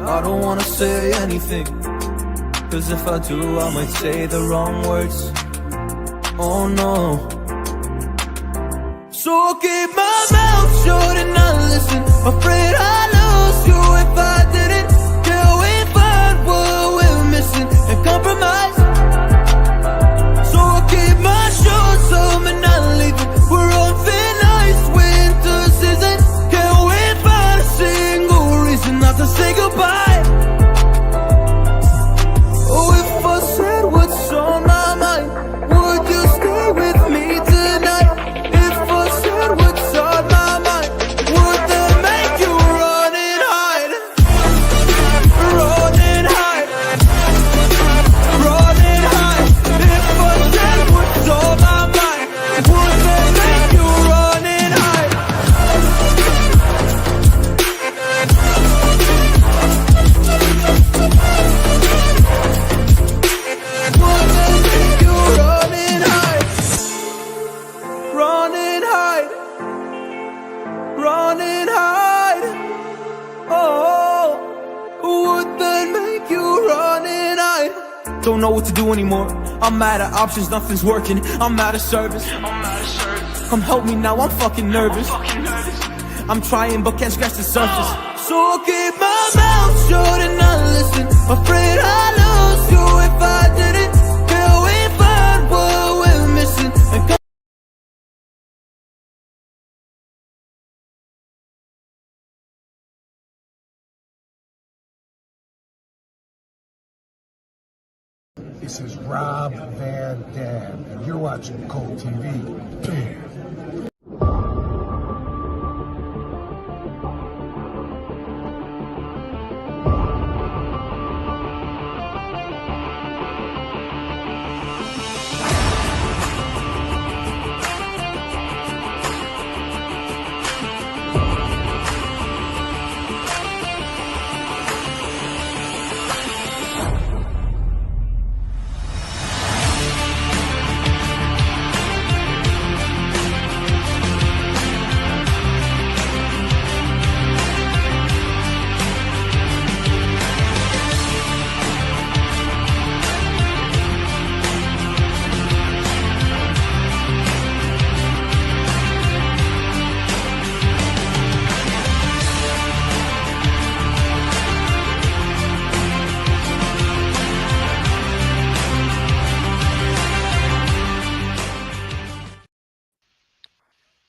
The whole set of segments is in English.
I don't wanna say anything, cause if I do I might say the wrong words. Oh no. So I'll keep my mouth shut and not listen. Afraid I'd lose you if I didn't. Till we find what we're missing and compromise. So I'll keep my shoes on and not leaving. We're on thin ice, winter season. Can't wait for a single reason not to say goodbye. Oh, if I said what's on my mind, would you stay with me tonight? If I said what's on my mind, would that make you run and hide? Run and hide. Run and hide. If I said what's on my mind, would that make you run and hide? Would that make you run and hide? Run and hide. Run and hide. Oh, would that make you run and hide? Don't know what to do anymore. I'm out of options, nothing's working. I'm out of service. Come help me now, I'm fucking nervous. I'm trying but can't scratch the surface. So I'll keep my mouth shut and not listen. Afraid I'd lose you if I didn't. Till we find what we're missing and This is Rob Van Dam, and you're watching Cold TV.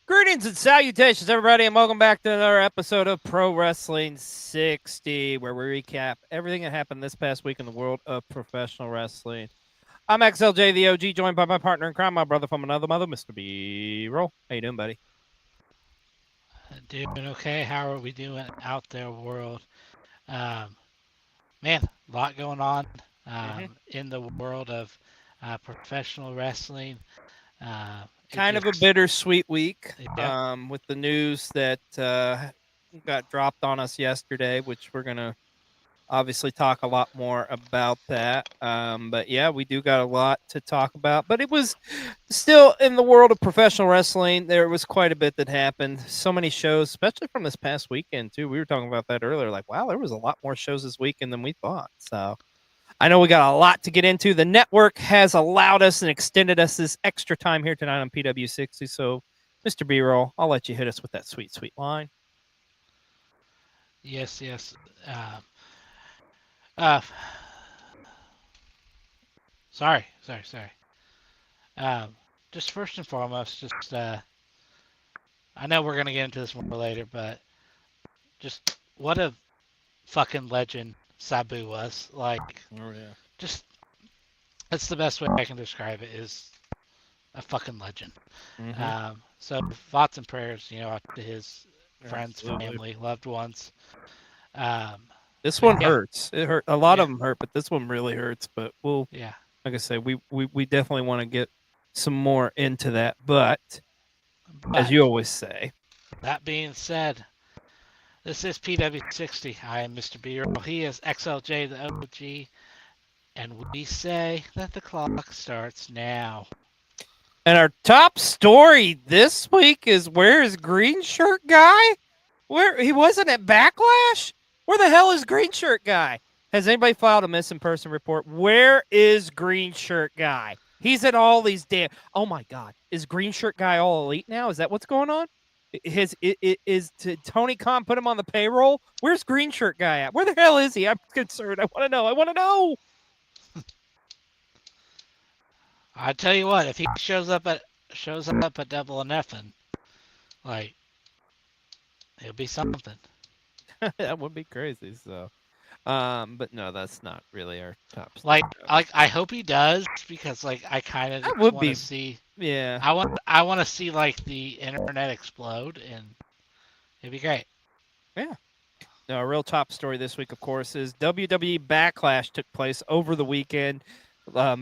Greetings and salutations, everybody, and welcome back to another episode of Pro Wrestling 60, where we recap everything that happened this past week in the world of professional wrestling. I'm Xlj the Og, joined by my partner in crime, my brother from another mother, Mr. B-Roll. How you doing, buddy? Doing okay. How are we doing out there, world? Man, a lot going on in the world of professional wrestling. Kind of a bittersweet week with the news that got dropped on us yesterday, which we're going to obviously talk a lot more about that. But yeah, we do got a lot to talk about. But it was still in the world of professional wrestling. There was quite a bit that happened. So many shows, especially from this past weekend, too. We were talking about that earlier. Like, wow, there was a lot more shows this weekend than we thought. So I know we got a lot to get into. The network has allowed us and extended us this extra time here tonight on PW60. So, Mr. B-Roll, I'll let you hit us with that sweet, sweet line. Yes. Sorry. Just first and foremost, I know we're going to get into this more later, but just what a fucking legend Sabu was. Like, oh yeah, just that's the best way I can describe it, is a fucking legend. So thoughts and prayers, out to his friends, absolutely, family, loved ones. This one hurts. It hurt. A lot of them hurt, but this one really hurts. But we'll, like I say, we definitely want to get some more into that. But as you always say, that being said, this is PW60. I am Mr. B-Roll. He is Xlj the Og. And we say that the clock starts now. And our top story this week is, where is green shirt guy? Where he wasn't at Backlash? Where the hell is Green Shirt Guy? Has anybody filed a missing person report? Where is Green Shirt Guy? He's at all these damn. Oh my God, is Green Shirt Guy all elite now? Is that what's going on? Did Tony Khan put him on the payroll? Where's Green Shirt Guy at? Where the hell is he? I'm concerned. I want to know. I want to know. I tell you what, if he shows up at Double or Nothing, like, it'll be something. That would be crazy. So, but no, that's not really our top. Like I hope he does, because like I kind of want to see. Yeah. I want to see like the internet explode, and it'd be great. Yeah. No, a real top story this week, of course, is WWE Backlash took place over the weekend.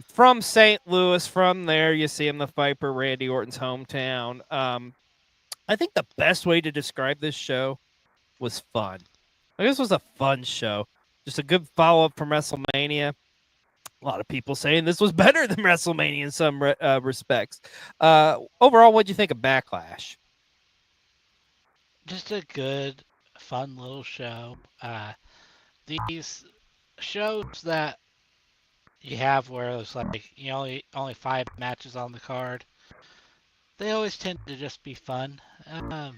From St. Louis, from there, you see him, the Viper, Randy Orton's hometown. I think the best way to describe this show was fun. Like, this was a fun show. Just a good follow-up from WrestleMania. A lot of people saying this was better than WrestleMania in some respects. Overall, what'd you think of Backlash? Just a good, fun little show. These shows that you have where it's like only 5 matches on the card, they always tend to just be fun. I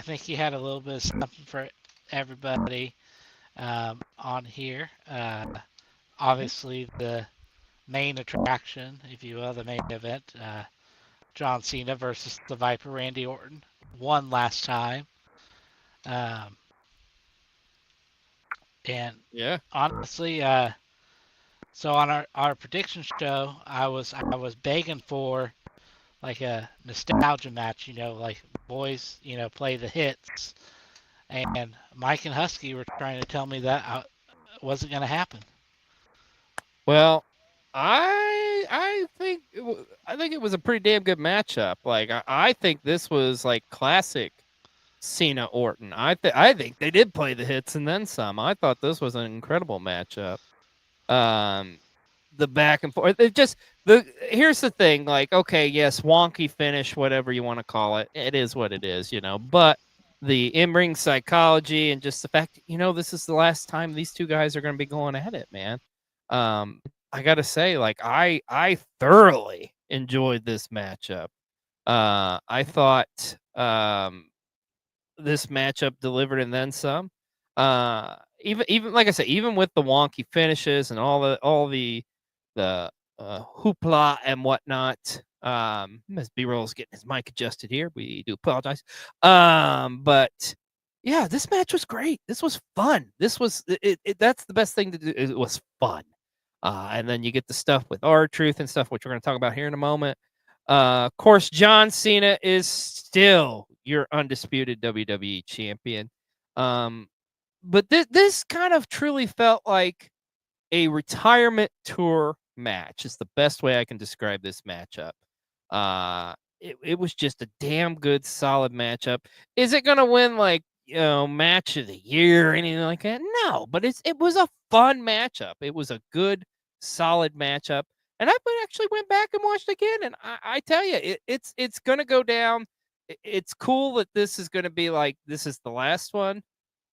think you had a little bit of something for everybody on here. Obviously, the main attraction, if you will, the main event, John Cena versus the Viper, Randy Orton, won last time. And yeah, honestly, so on our prediction show, I was begging for like a nostalgia match, like boys, play the hits, and Mike and Husky were trying to tell me that wasn't going to happen. Well, I think it was a pretty damn good matchup. Like I think this was like classic Cena Orton. I think they did play the hits and then some. I thought this was an incredible matchup. The back and forth. Here's the thing. Like, okay, yes, wonky finish, whatever you want to call it. It is what it is, But the in-ring psychology and just the fact, this is the last time these two guys are going to be going at it, man. I gotta say, like, I thoroughly enjoyed this matchup. I thought this matchup delivered and then some. Even like I said, even with the wonky finishes and all the hoopla and whatnot. As B-Roll's getting his mic adjusted here, we do apologize. But yeah, this match was great. This was fun. This was that's the best thing to do. It was fun. And then you get the stuff with R-Truth and stuff, which we're going to talk about here in a moment. Of course, John Cena is still your undisputed WWE champion. But this kind of truly felt like a retirement tour match. Is the best way I can describe this matchup. It was just a damn good, solid matchup. Is it going to win like match of the year or anything like that? No, but it was a fun matchup. It was a good, solid matchup. And I actually went back and watched again, and I tell you, it's going to go down. It's cool that this is going to be like this is the last one.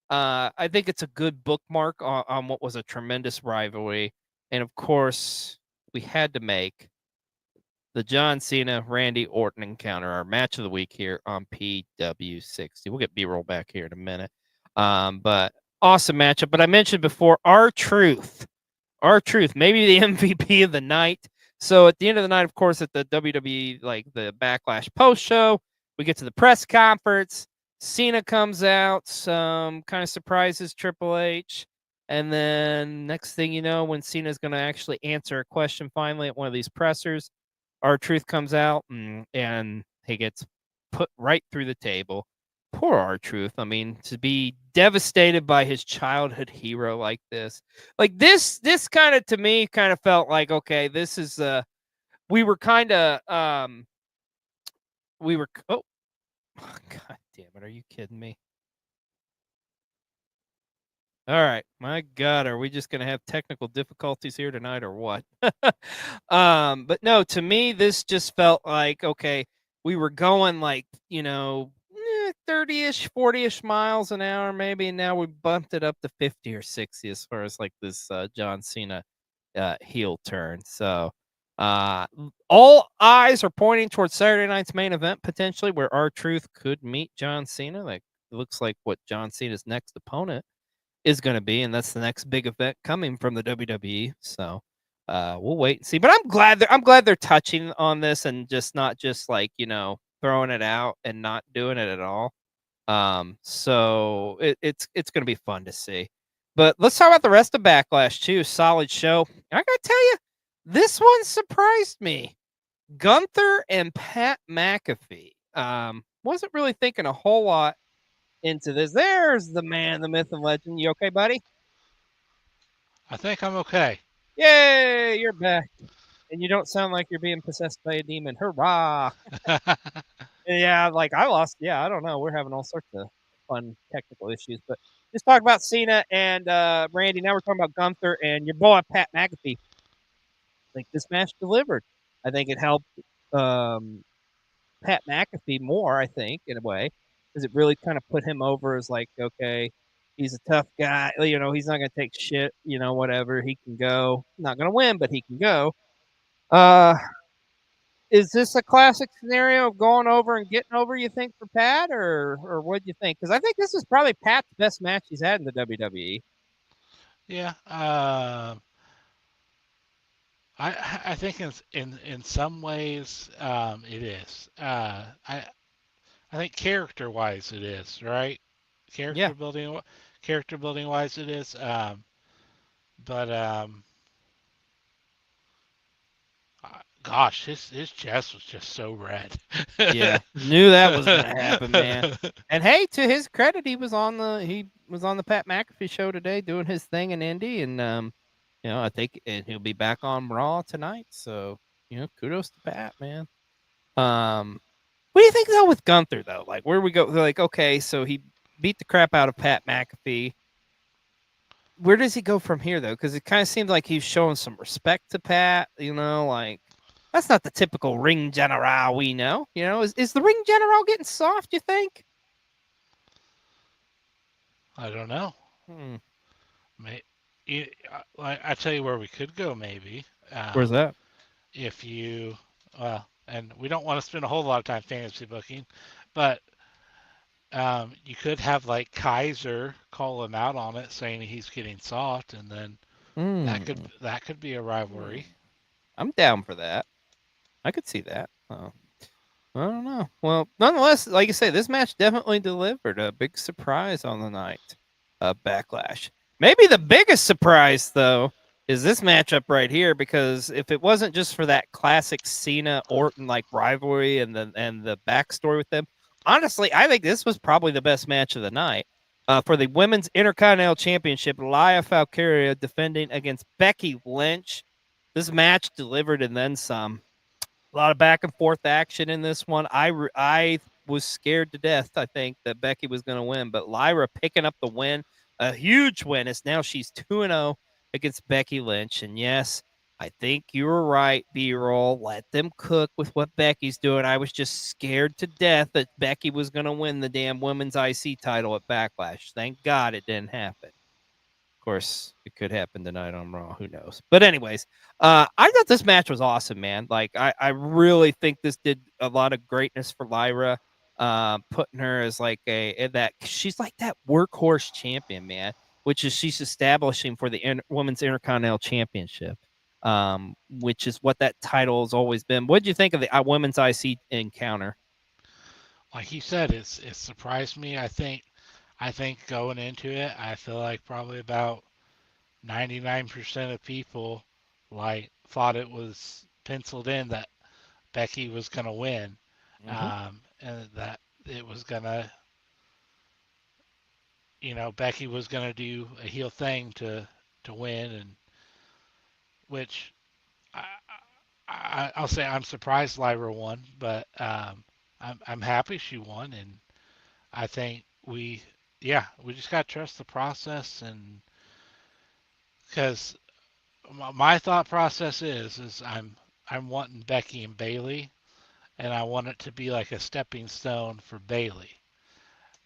I think it's a good bookmark on what was a tremendous rivalry, and of course, we had to make the John Cena Randy Orton encounter our match of the week here on PW60. We'll get B-roll back here in a minute, but awesome matchup. But I mentioned before, R-Truth, maybe the MVP of the night. So at the end of the night, of course, at the WWE, like the Backlash post show, we get to the press conference. Cena comes out, kind of surprises Triple H. And then next thing you know, when Cena's going to actually answer a question finally at one of these pressers, R-Truth comes out and he gets put right through the table. Poor R-Truth. I mean, to be devastated by his childhood hero like this. Like this kind of, to me, kind of felt like, okay, this is, we were kind of, oh, God damn it. Are you kidding me? All right. My God, are we just going to have technical difficulties here tonight or what? But no, to me, this just felt like, okay, we were going like, 30-ish, 40-ish miles an hour, maybe. And now we bumped it up to 50 or 60 as far as like this John Cena heel turn. So all eyes are pointing towards Saturday night's main event, potentially, where R-Truth could meet John Cena. Like, it looks like what John Cena's next opponent is going to be, and that's the next big event coming from the WWE. So we'll wait and see. But I'm glad they're touching on this and just not just like, throwing it out and not doing it at all. So it's going to be fun to see. But let's talk about the rest of Backlash too. Solid show. I gotta tell you, this one surprised me. Gunther and Pat McAfee. Wasn't really thinking a whole lot into this. There's the man, the myth and legend. You okay, buddy? I think I'm okay. Yay, you're back. And you don't sound like you're being possessed by a demon. Hurrah. Yeah, like I lost. Yeah, I don't know. We're having all sorts of fun technical issues. But just talk about Cena and Randy. Now we're talking about Gunther and your boy, Pat McAfee. I think this match delivered. I think it helped Pat McAfee more, I think, in a way, because it really kind of put him over as like, okay, he's a tough guy. He's not going to take shit, whatever. He can go. Not going to win, but he can go. Is this a classic scenario of going over and getting over, you think, for Pat, or what do you think? Because I think this is probably Pat's best match he's had in the WWE. Yeah. I think in some ways it is. I think character wise it is, right? Yeah. Character building wise it is. But gosh, his chest was just so red. Yeah, knew that was gonna happen, man. And hey, to his credit, he was on the Pat McAfee show today doing his thing in Indy, and I think and he'll be back on Raw tonight. So kudos to Pat, man. What do you think though with Gunther though? Like, where we go? Like, okay, so he beat the crap out of Pat McAfee. Where does he go from here though? Because it kind of seems like he's showing some respect to Pat. Like. That's not the typical ring general we know. Is the ring general getting soft, you think? I don't know. I tell you where we could go maybe. Where's that? If you and we don't want to spend a whole lot of time fantasy booking, but you could have like Kaiser call him out on it, saying he's getting soft, and then that could be a rivalry. I'm down for that. I could see that. I don't know. Well, nonetheless, like you say, this match definitely delivered a big surprise on the night. Backlash. Maybe the biggest surprise though is this matchup right here, because if it wasn't just for that classic Cena Orton like rivalry and the backstory with them, honestly, I think this was probably the best match of the night. For the Women's Intercontinental Championship, Lia Valkyria defending against Becky Lynch. This match delivered and then some. A lot of back and forth action in this one. I was scared to death, I think, that Becky was going to win, but Lyra picking up the win, a huge win, as now she's 2-0 against Becky Lynch. And yes, I think you were right, B-roll. Let them cook with what Becky's doing. I was just scared to death that Becky was going to win the damn women's IC title at Backlash. Thank God it didn't happen. Of course, it could happen tonight on Raw. Who knows? But anyways, I thought this match was awesome, man. Like, I really think this did a lot of greatness for Lyra, putting her as like that she's like that workhorse champion, man, which is she's establishing for the Women's Intercontinental Championship, which is what that title has always been. What did you think of the Women's IC encounter? Like you said, it surprised me. I think going into it, I feel like probably about 99% of people thought it was penciled in that Becky was going to win, and that it was going to, Becky was going to do a heel thing to win, and which I'll say I'm surprised Lyra won, but I'm happy she won, and I think we just got to trust the process, and because my thought process is I'm wanting Becky and Bailey, and I want it to be like a stepping stone for Bailey,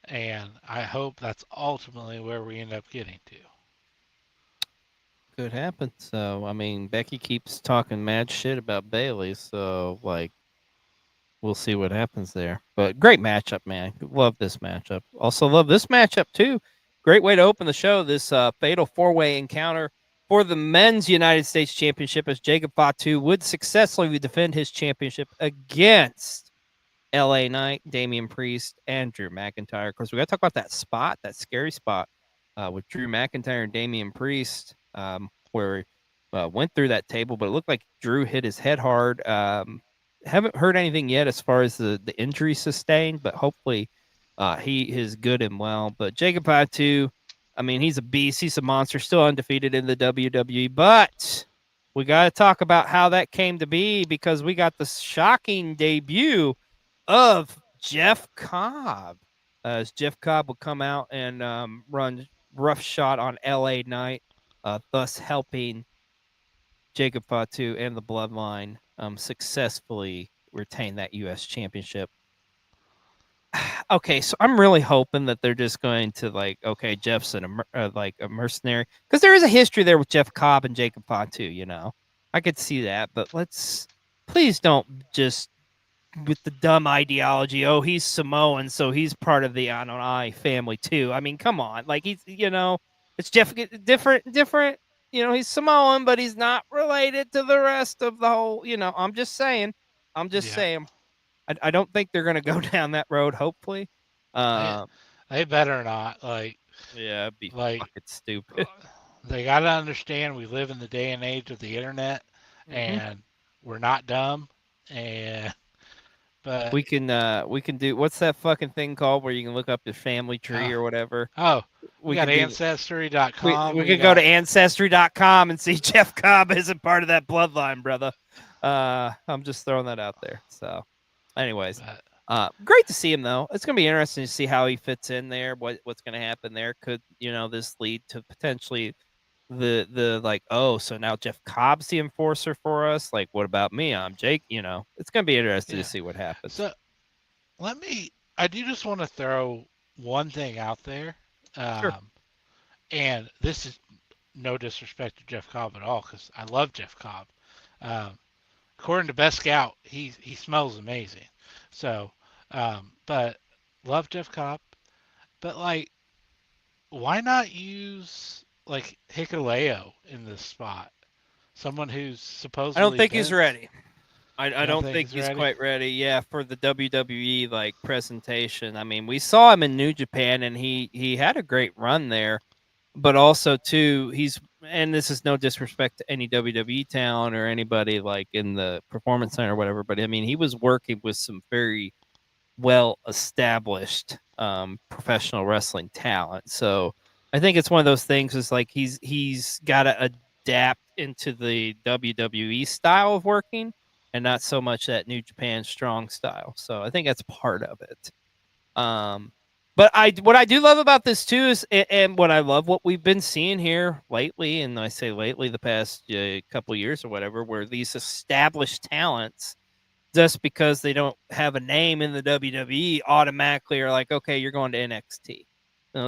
and I hope that's ultimately where we end up getting to. Could happen. So, I mean, Becky keeps talking mad shit about Bailey. So, like, we'll see what happens there. But great matchup, man. Love this matchup. Also, love this matchup, too. Great way to open the show. This fatal four-way encounter for the men's United States Championship as Jacob Fatu would successfully defend his championship against LA Knight, Damian Priest, and Drew McIntyre. Of course, we got to talk about that spot, that scary spot with Drew McIntyre and Damian Priest, where went through that table, but it looked like Drew hit his head hard. Haven't heard anything yet as far as the injury sustained, but hopefully he is good and well. But Jacob Fatu, I mean, he's a beast. He's a monster, still undefeated in the WWE, but we got to talk about how that came to be because we got the shocking debut of Jeff Cobb. As Jeff Cobb would come out and run rough shot on LA Knight, thus helping Jacob Fatu and the Bloodline successfully retain that U.S. Championship. Okay, so I'm really hoping that they're just going to like, okay, Jeff's like a mercenary because there is a history there with Jeff Cobb and Jacob Fatu. You know, I could see that, but please don't just with the dumb ideology. Oh, he's Samoan, so he's part of the Anunnaki family too. I mean, come on, like it's different. You know, he's Samoan, but he's not related to the rest of the whole. You know, I'm just saying. Yeah, I don't think they're gonna go down that road. Hopefully, they uh, they better not. yeah, it'd be Like fucking stupid. they got to understand we live in the day and age of the internet, hmm and we're not dumb. And but we can do what's that fucking thing called where you can look up the family tree oh, or whatever. oh, we We got can do ancestry.com. we We could go to got ancestry.com and see Jeff Cobb isn't part of that bloodline, brother. I'm just throwing that out there. So, anyways, but great to see him though. It's gonna be interesting to see how he fits in there. What's gonna happen there? Could this lead to potentially the like, oh, so now Jeff Cobb's the enforcer for us? Like, what about me? I'm Jake. It's gonna be interesting to yeah. see what happens. So I do just want to throw one thing out there. Sure. Um, and this is no disrespect to Jeff Cobb at all, because I love Jeff Cobb. Um, According to Best Scout, he smells amazing. So, but love Jeff Cobb. But why not use like Hikuleo in this spot? Someone who's I don't supposedly think he's been. ready. I You don't don't think think he's he's ready? quite ready. Yeah, for the WWE like presentation. I mean, we saw him in New Japan and he had a great run there, but also too he's and this is no disrespect to any WWE talent or anybody like in the performance center or whatever, but I mean, he was working with some very well established professional wrestling talent. So I think it's one of those things is like he's got to adapt into the WWE style of working and not so much that New Japan strong style. So I think that's part of it. Um, but what I do love about this too is, and what I love what we've been seeing here lately, and I say lately, the past couple years or whatever, where these established talents just because they don't have a name in the WWE automatically are like, okay, you're going to NXT.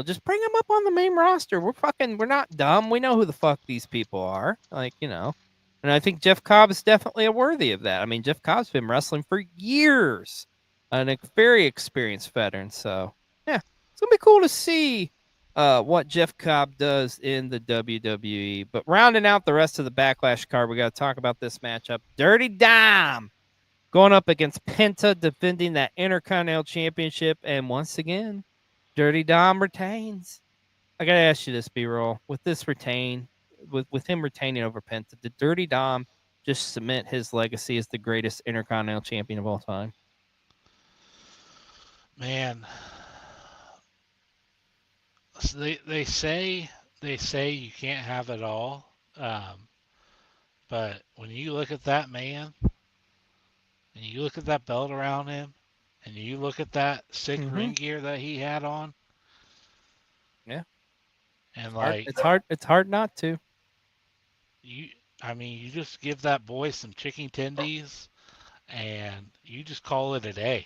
Just bring them up on the main roster. We're not dumb. We know who the fuck these people are. And I think Jeff Cobb is definitely a worthy of that. I mean, Jeff Cobb's been wrestling for years, and a very experienced veteran. So, yeah, it's gonna be cool to see what Jeff Cobb does in the WWE. But rounding out the rest of the Backlash card, we got to talk about this matchup: Dirty Dime going up against Penta, defending that Intercontinental Championship. And once again, Dirty Dom retains. I gotta ask you this, B-roll. With him retaining over Penta, did Dirty Dom just cement his legacy as the greatest Intercontinental Champion of all time? Man, so they say you can't have it all. But when you look at that man, and you look at that belt around him, and you look at that sick Mm-hmm. ring gear that he had on, Yeah, and hard. It's hard. It's hard not to. you, I mean, you just give that boy some chicken tendies, and you just call it a day.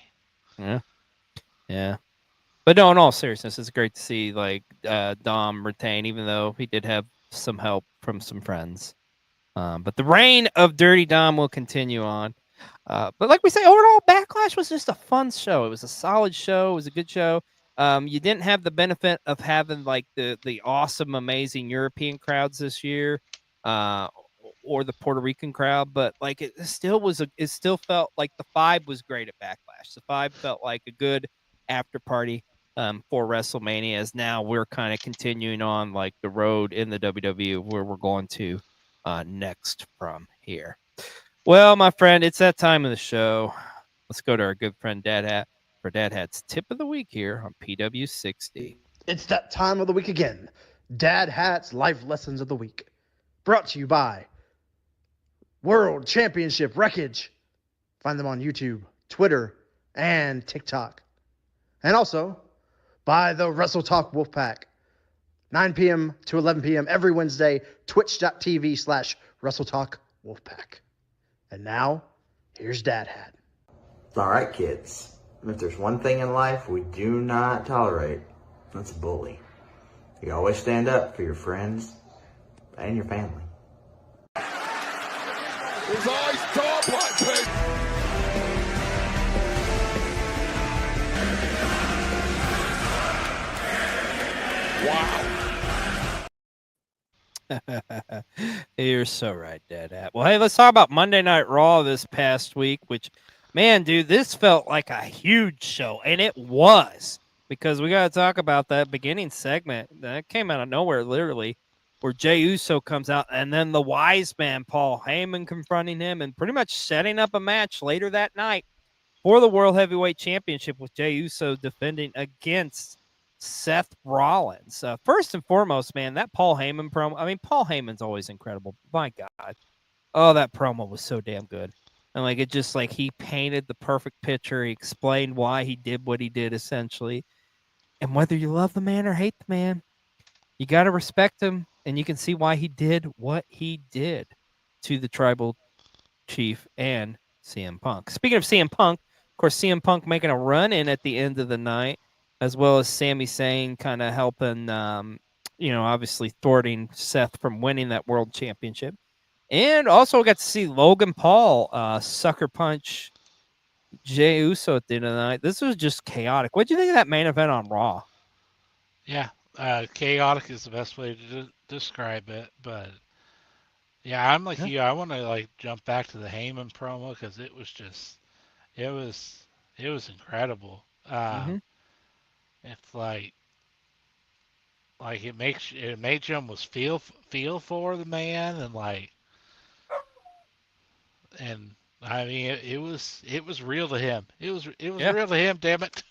Yeah, yeah. But no, in all seriousness, it's great to see like Dom retain, even though he did have some help from some friends. But the reign of Dirty Dom will continue on. But like we say, overall, Backlash was just a fun show. It was a solid show. It was a good show. You didn't have the benefit of having like the awesome, amazing European crowds this year, uh, or the Puerto Rican crowd, but like it still was it still felt like the vibe was great at Backlash. The vibe felt like a good after party for WrestleMania. As now we're kind of continuing on like the road in the WWE where we're going to next from here. Well, my friend, it's that time of the show. Let's go to our good friend Dad Hat for Dad Hat's tip of the week here on PW60. It's that time of the week again. Dad Hat's Life Lessons of the Week. Brought to you by World Championship Wreckage. Find them on YouTube, Twitter, and TikTok. And also by the Wrestle Talk Wolfpack. 9 p.m. to 11 p.m. every Wednesday, twitch.tv/Wrestle Talk Wolfpack. And now, here's Dad Hat. All right, kids. If there's one thing in life we do not tolerate, that's a bully. You always stand up for your friends and your family. His eyes dark like pig. Wow. You're so right, Dad Hat. Well, hey, let's talk about Monday Night Raw this past week, which, man, dude, this felt like a huge show, and it was, because we got to talk about that beginning segment that came out of nowhere, literally, where Jey Uso comes out, and then the wise man, Paul Heyman, confronting him and pretty much setting up a match later that night for the World Heavyweight Championship with Jey Uso defending against Seth Rollins. First and foremost, man, that Paul Heyman promo. I mean, Paul Heyman's always incredible. My God. Oh, that promo was so damn good. And like it just like he painted the perfect picture. He explained why he did what he did essentially. And whether you love the man or hate the man, you got to respect him. And you can see why he did what he did to the tribal chief and CM Punk. Speaking of CM Punk, of course, CM Punk making a run in at the end of the night, as well as Sami Zayn kind of helping, obviously thwarting Seth from winning that world championship. And also got to see Logan Paul sucker punch Jey Uso at the end of the night. This was just chaotic. What do you think of that main event on Raw? Yeah, chaotic is the best way to describe it. But yeah, I'm like you. I want to like jump back to the Heyman promo because it was incredible. It's like it made you almost feel for the man and I mean it was real to him. It was real to him. Damn it.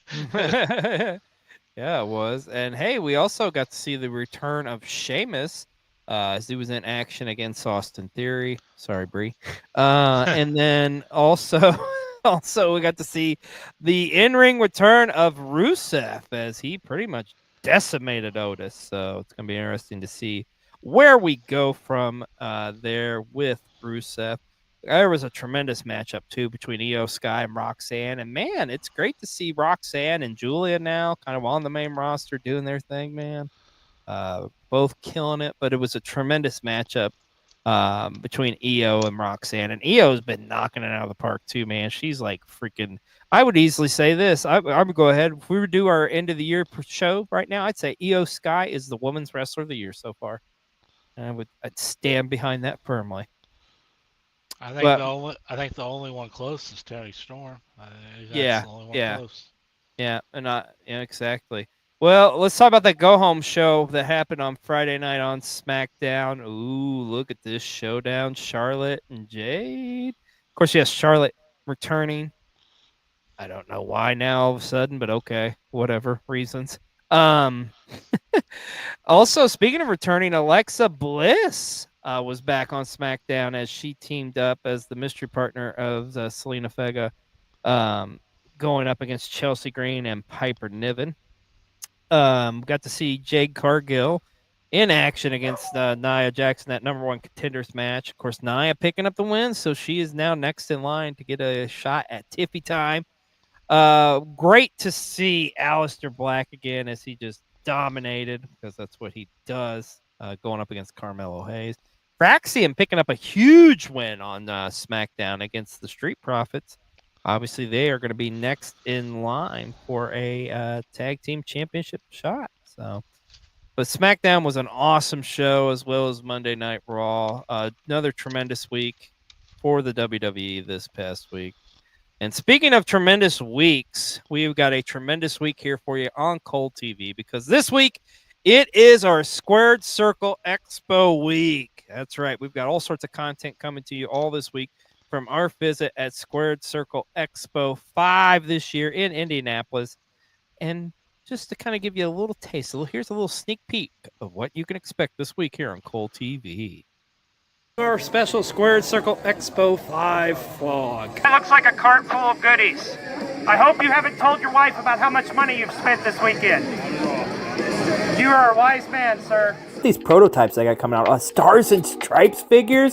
Yeah, it was. And hey, we also got to see the return of Sheamus as he was in action against Austin Theory. Sorry, Bree. And then also we got to see the in-ring return of Rusev as he pretty much decimated Otis. So it's going to be interesting to see where we go from there with Rusev. There was a tremendous matchup, too, between Io Sky and Roxanne. And, man, it's great to see Roxanne and Julia now kind of on the main roster doing their thing, man. Both killing it. But it was a tremendous matchup between Io and Roxanne. And Io's been knocking it out of the park, too, man. She's like freaking – I would easily say this. I would go ahead. If we would do our end-of-the-year show right now, I'd say Io Sky is the Women's Wrestler of the Year so far. And I'd stand behind that firmly. I think the only one close is Tony Storm. That's the only one close. Yeah, exactly. Well, let's talk about that go-home show that happened on Friday night on SmackDown. Ooh, look at this showdown, Charlotte and Jade. Of course, yes, Charlotte returning. I don't know why now all of a sudden, but okay, whatever reasons. Also, speaking of returning, Alexa Bliss was back on SmackDown as she teamed up as the mystery partner of Selena Vega, going up against Chelsea Green and Piper Niven. Got to see Jade Cargill in action against Nia Jackson, that number one contenders match. Of course, Nia picking up the win, so she is now next in line to get a shot at Tiffy time. Great to see Aleister Black again as he just dominated, because that's what he does, going up against Carmelo Hayes. Fraxium picking up a huge win on SmackDown against the Street Profits. Obviously, they are going to be next in line for a tag team championship shot. So, but SmackDown was an awesome show, as well as Monday Night Raw. Another tremendous week for the WWE this past week. And speaking of tremendous weeks, we've got a tremendous week here for you on Cold TV, because this week it is our Squared Circle Expo week. That's right. We've got all sorts of content coming to you all this week from our visit at Squared Circle Expo 5 this year in Indianapolis. And just to kind of give you a little taste, here's a little sneak peek of what you can expect this week here on Cold TV. Our special Squared Circle Expo 5 vlog. It looks like a cart full of goodies. I hope you haven't told your wife about how much money you've spent this weekend. You are a wise man, sir. These prototypes they got coming out, Stars and Stripes figures.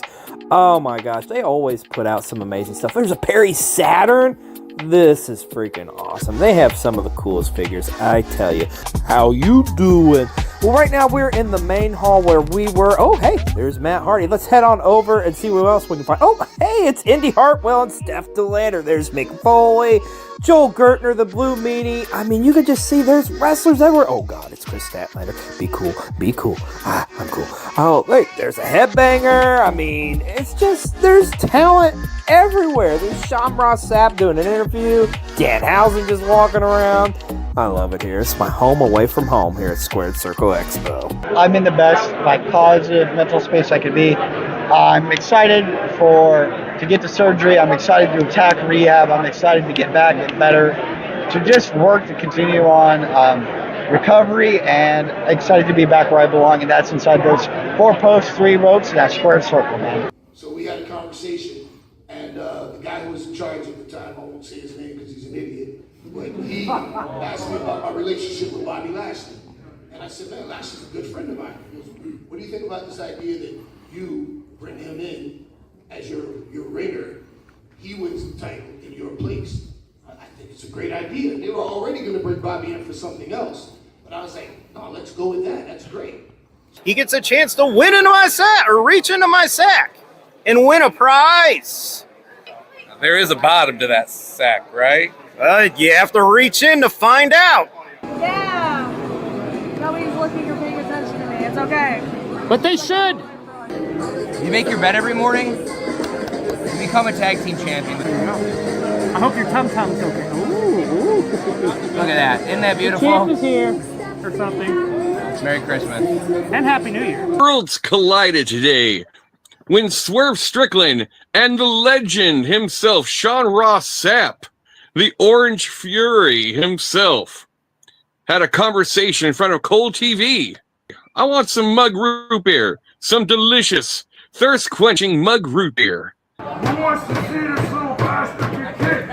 Oh my gosh, they always put out some amazing stuff. There's a Perry Saturn. This is freaking awesome. They have some of the coolest figures, I tell you. How you doing? Well, right now we're in the main hall where we were. Oh, hey, there's Matt Hardy. Let's head on over and see what else we can find. Oh, hey, it's Indy Hartwell and Steph DeLander. There's Mick Foley, Joel Gertner, the Blue Meanie. I mean, you could just see there's wrestlers everywhere. Oh, God, it's Chris Statlander. Be cool. Be cool. Ah, I'm cool. Oh, wait, there's a Headbanger. I mean, it's just, there's talent everywhere. There's Sean Ross Sapp doing an interview. Danhausen just walking around. I love it here. It's my home away from home here at Squared Circle Expo. I'm in the best, positive mental space I could be. I'm excited to get the surgery. I'm excited to attack rehab. I'm excited to get back and better, to just work to continue on recovery, and excited to be back where I belong, and that's inside those 4 posts, 3 ropes, and that Squared Circle, man. So we had a conversation, and the guy who was in charge at the time, I won't say his name because he's an idiot, but he asked me about my relationship with Bobby Lashley. And I said, man, Lashley's a good friend of mine. He goes, what do you think about this idea that you bring him in as your ringer? He wins the title in your place. I think it's a great idea. They were already going to bring Bobby in for something else. But I was like, no, let's go with that. That's great. He gets a chance to win into my sack, or reach into my sack and win a prize. There is a bottom to that sack, right? You have to reach in to find out. Yeah. Nobody's looking or paying attention to me. It's okay. But they should. You make your bed every morning, you become a tag team champion. I hope your tum-tum's okay. Ooh. Look at that. Isn't that beautiful? Champ is here, or something. Merry Christmas. And Happy New Year. Worlds collided today when Swerve Strickland and the legend himself, Sean Ross Sapp, the Orange Fury himself, had a conversation in front of Cold TV. I want some mug root beer, some delicious, thirst-quenching mug root beer. Who wants to see this little bastard get kicked?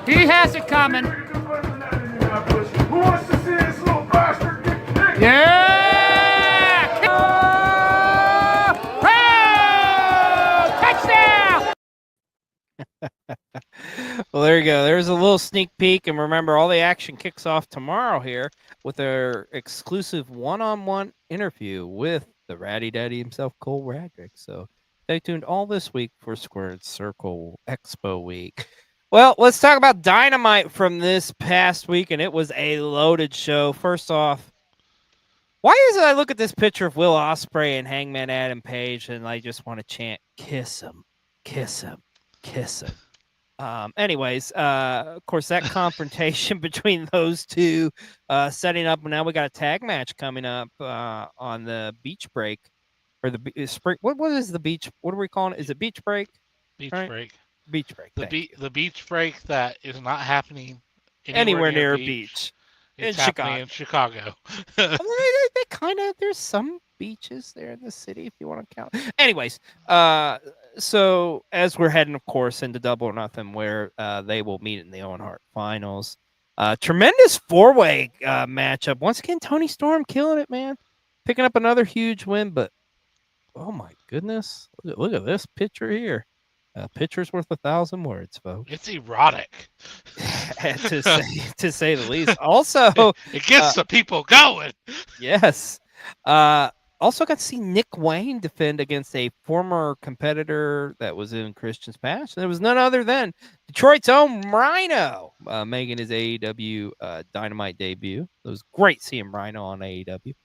He has it coming. Who wants to see this little bastard get kicked? Yeah! Well, there you go. There's a little sneak peek. And remember, all the action kicks off tomorrow here with our exclusive one-on-one interview with the Ratty Daddy himself, Cole Radrick. So stay tuned all this week for Squared Circle Expo Week. Well, let's talk about Dynamite from this past week, and it was a loaded show. First off, why is it I look at this picture of Will Ospreay and Hangman Adam Page and I just want to chant, kiss him, kiss him, kiss him. Anyways, of course, that confrontation between those two setting up. Now we got a tag match coming up on the beach break or the spring. What is the beach? What are we calling it? Is it beach break? Beach right? break. Beach break. The beach break that is not happening anywhere near a beach. It's in happening Chicago. in Chicago. they kind of, there's some beaches there in the city if you want to count. Anyways, so as we're heading, of course, into Double or Nothing, where they will meet in the Owen Hart Finals. Tremendous four-way matchup. Once again, Tony Storm killing it, man. Picking up another huge win, but oh my goodness, look at this picture here. A picture's worth 1,000 words, folks. It's erotic. to say the least. Also, it gets the people going. Yes. Also got to see Nick Wayne defend against a former competitor that was in Christian's past. And it was none other than Detroit's own Rhino, making his AEW Dynamite debut. It was great seeing Rhino on AEW.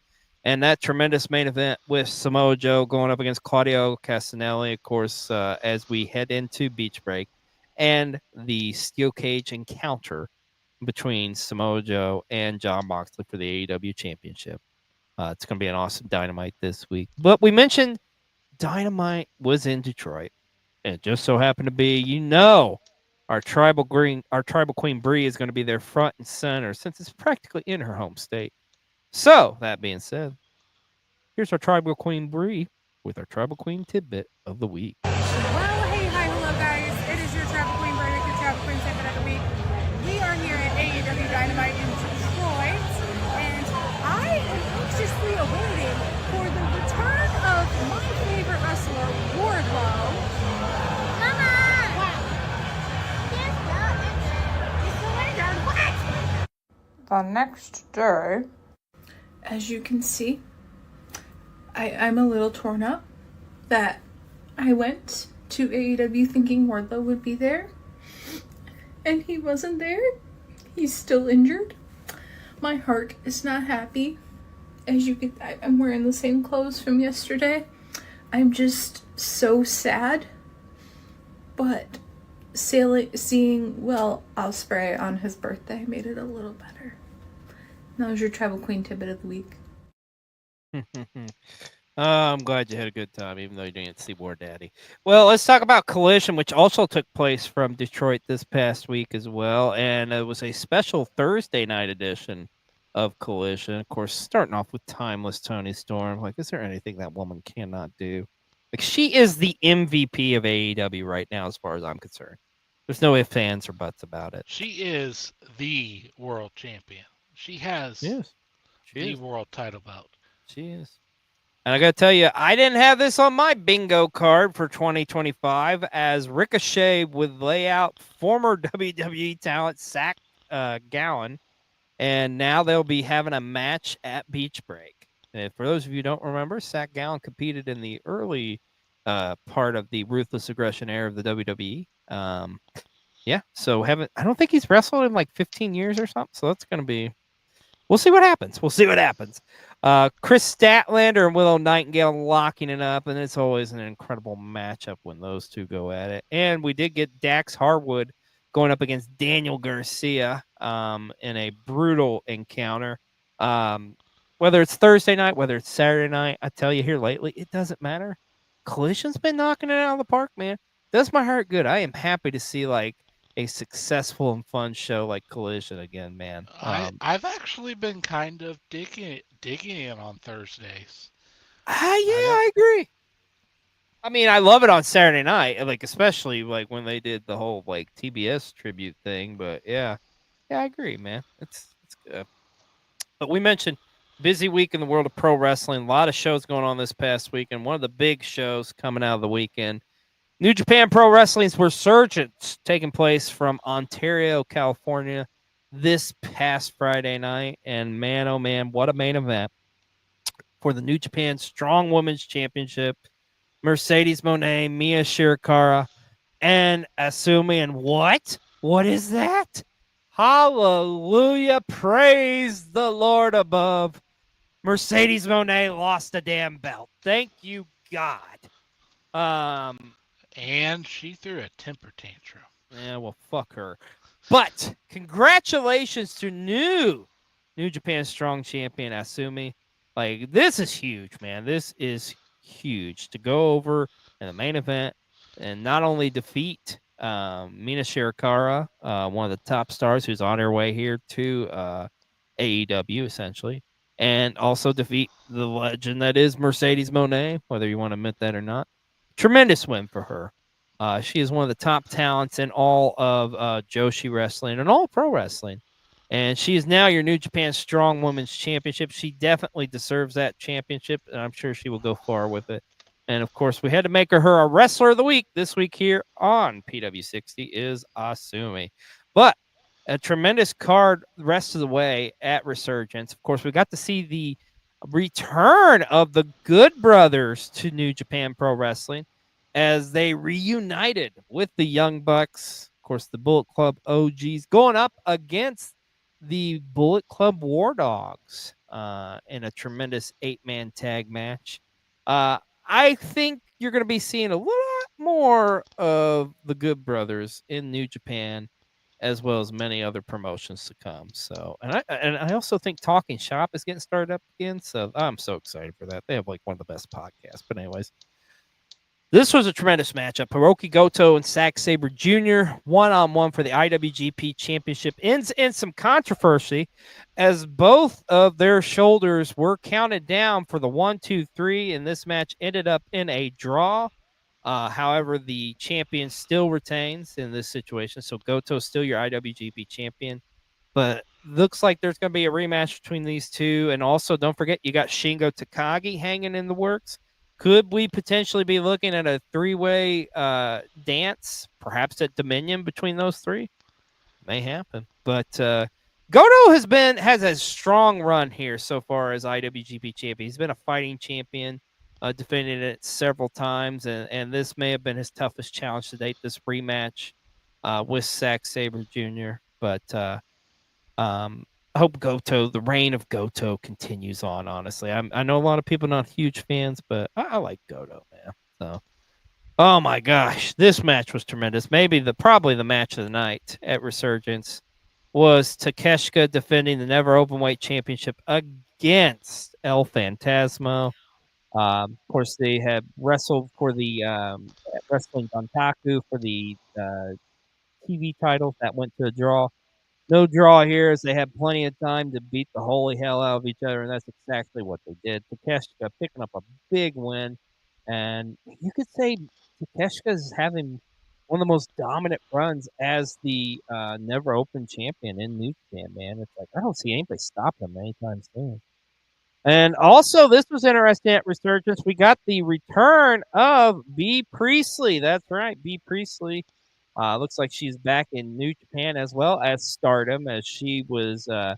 And that tremendous main event with Samoa Joe going up against Claudio Castagnoli, of course, as we head into Beach Break, and the steel cage encounter between Samoa Joe and Jon Moxley for the AEW Championship. It's going to be an awesome Dynamite this week. But we mentioned Dynamite was in Detroit. And it just so happened to be, our tribal queen Brie is going to be there front and center since it's practically in her home state. So, that being said, here's our tribal queen Brie with our tribal queen tidbit of the week. Well, hey, hi, hello, guys. It is your Tribal Queen Brie with your Tribal Queen tidbit of the week. We are here at AEW Dynamite in Detroit, and I am anxiously awaiting for the return of my favorite wrestler, Wardlow. Mama! What? The next day, as you can see, I'm a little torn up that I went to AEW thinking Wardlow would be there, and he wasn't there. He's still injured. My heart is not happy. As you can, I'm wearing the same clothes from yesterday. I'm just so sad. But seeing Will Ospreay on his birthday made it a little better. That was your Tribal Queen tidbit of the week. I'm glad you had a good time, even though you didn't see War Daddy. Well, let's talk about Collision, which also took place from Detroit this past week as well. And it was a special Thursday night edition of Collision. Of course, starting off with Timeless Tony Storm. Like, is there anything that woman cannot do? Like, she is the MVP of AEW right now, as far as I'm concerned. There's no ifs, ands, or buts about it. She is the world champion. She has the world title belt. She is. And I got to tell you, I didn't have this on my bingo card for 2025, as Ricochet would lay out former WWE talent Zach Gowen, and now they'll be having a match at Beach Break. And for those of you who don't remember, Zach Gowen competed in the early part of the Ruthless Aggression era of the WWE. So I don't think he's wrestled in like 15 years or something, so that's going to be... We'll see what happens. Chris Statlander and Willow Nightingale locking it up, and it's always an incredible matchup when those two go at it. And we did get Dax Harwood going up against Daniel Garcia in a brutal encounter. Whether it's Thursday night, whether it's Saturday night, I tell you here lately, it doesn't matter. Collision's been knocking it out of the park, man. Does my heart good. I am happy to see like a successful and fun show like Collision again, man. I've actually been kind of digging in on Thursdays. I agree. I mean, I love it on Saturday night, like especially like when they did the whole like TBS tribute thing. But yeah, I agree, man. It's good. But we mentioned busy week in the world of pro wrestling. A lot of shows going on this past week, and one of the big shows coming out of the weekend, New Japan Pro Wrestling's Resurgence, taking place from Ontario, California, this past Friday night. And man, oh man, what a main event for the New Japan Strong Women's Championship. Mercedes Moné, Mia Shirakawa, and Asumi. And what? What is that? Hallelujah. Praise the Lord above. Mercedes Moné lost a damn belt. Thank you, God. And she threw a temper tantrum. Yeah, well, fuck her. But congratulations to New Japan Strong Champion Asumi. Like, this is huge, man. This is huge to go over in the main event and not only defeat Mina Shirakawa, one of the top stars who's on her way here to AEW, essentially, and also defeat the legend that is Mercedes Moné, whether you want to admit that or not. Tremendous win for her. She is one of the top talents in all of Joshi wrestling and all pro wrestling. And she is now your New Japan Strong Women's Championship. She definitely deserves that championship, and I'm sure she will go far with it. And of course, we had to make her a wrestler of the week this week here on PW60 is Asumi. But a tremendous card the rest of the way at Resurgence. Of course, we got to see the return of the Good Brothers to New Japan Pro Wrestling as they reunited with the Young Bucks. Of course, the Bullet Club OGs going up against the Bullet Club War Dogs in a tremendous 8-man tag match. I think you're going to be seeing a lot more of the Good Brothers in New Japan, as well as many other promotions to come. So, and I also think Talking Shop is getting started up again. So I'm so excited for that. They have like one of the best podcasts. But anyways, this was a tremendous matchup. Hiroki Goto and Zack Sabre Jr. 1-on-1 for the IWGP Championship ends in some controversy as both of their shoulders were counted down for the 1, 2, 3, and this match ended up in a draw. However, the champion still retains in this situation. So Goto is still your IWGP champion. But looks like there's going to be a rematch between these two. And also, don't forget, you got Shingo Takagi hanging in the works. Could we potentially be looking at a 3-way dance, perhaps at Dominion between those three? May happen. But Goto has a strong run here so far as IWGP champion. He's been a fighting champion, defended it several times, and this may have been his toughest challenge to date, this rematch with Zack Sabre Jr. But I hope the reign of Goto continues on, honestly. I know a lot of people are not huge fans, but I like Goto, man. So, oh my gosh, this match was tremendous. Probably the match of the night at Resurgence was Takeshita defending the Never Openweight Championship against El Phantasmo. Of course, they had wrestled for the Wrestling Dontaku for the TV title. That went to a draw. No draw here, as they had plenty of time to beat the holy hell out of each other, and that's exactly what they did. Takeshita picking up a big win, and you could say Takeshita is having one of the most dominant runs as the Never Open champion in New Japan, man. It's like, I don't see anybody stopping him anytime soon. And also, this was interesting at Resurgence. We got the return of B. Priestley. That's right, B. Priestley. Looks like she's back in New Japan as well as Stardom, as she was a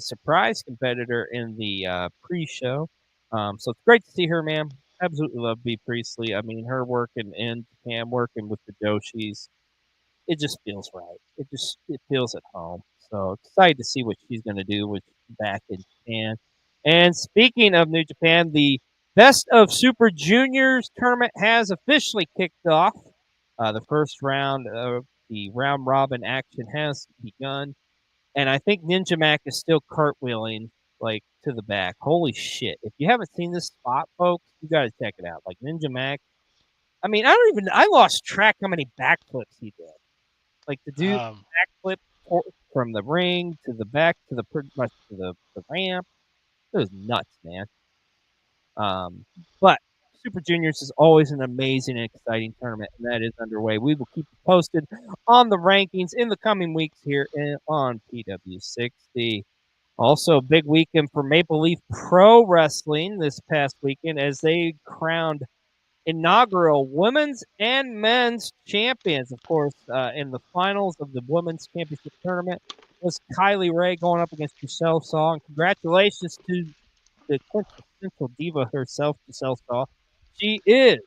surprise competitor in the pre-show. So it's great to see her, man. Absolutely love B. Priestley. I mean, her working in Japan, working with the Joshis, it just feels right. It feels at home. So excited to see what she's going to do with back in Japan. And speaking of New Japan, the Best of Super Juniors tournament has officially kicked off. The first round of the round robin action has begun, and I think Ninja Mac is still cartwheeling like to the back. Holy shit! If you haven't seen this spot, folks, you got to check it out. Like Ninja Mac. I mean, I lost track how many backflips he did. Like the dude backflip from the ring to the back to the pretty much to the ramp. It was nuts, man. But Super Juniors is always an amazing and exciting tournament, and that is underway. We will keep you posted on the rankings in the coming weeks here on PW60. Also, big weekend for Maple Leaf Pro Wrestling this past weekend as they crowned inaugural women's and men's champions. Of course, in the finals of the women's championship tournament was Kylie Ray going up against Giselle Shaw. And congratulations to the quintessential diva herself, Giselle Shaw. She is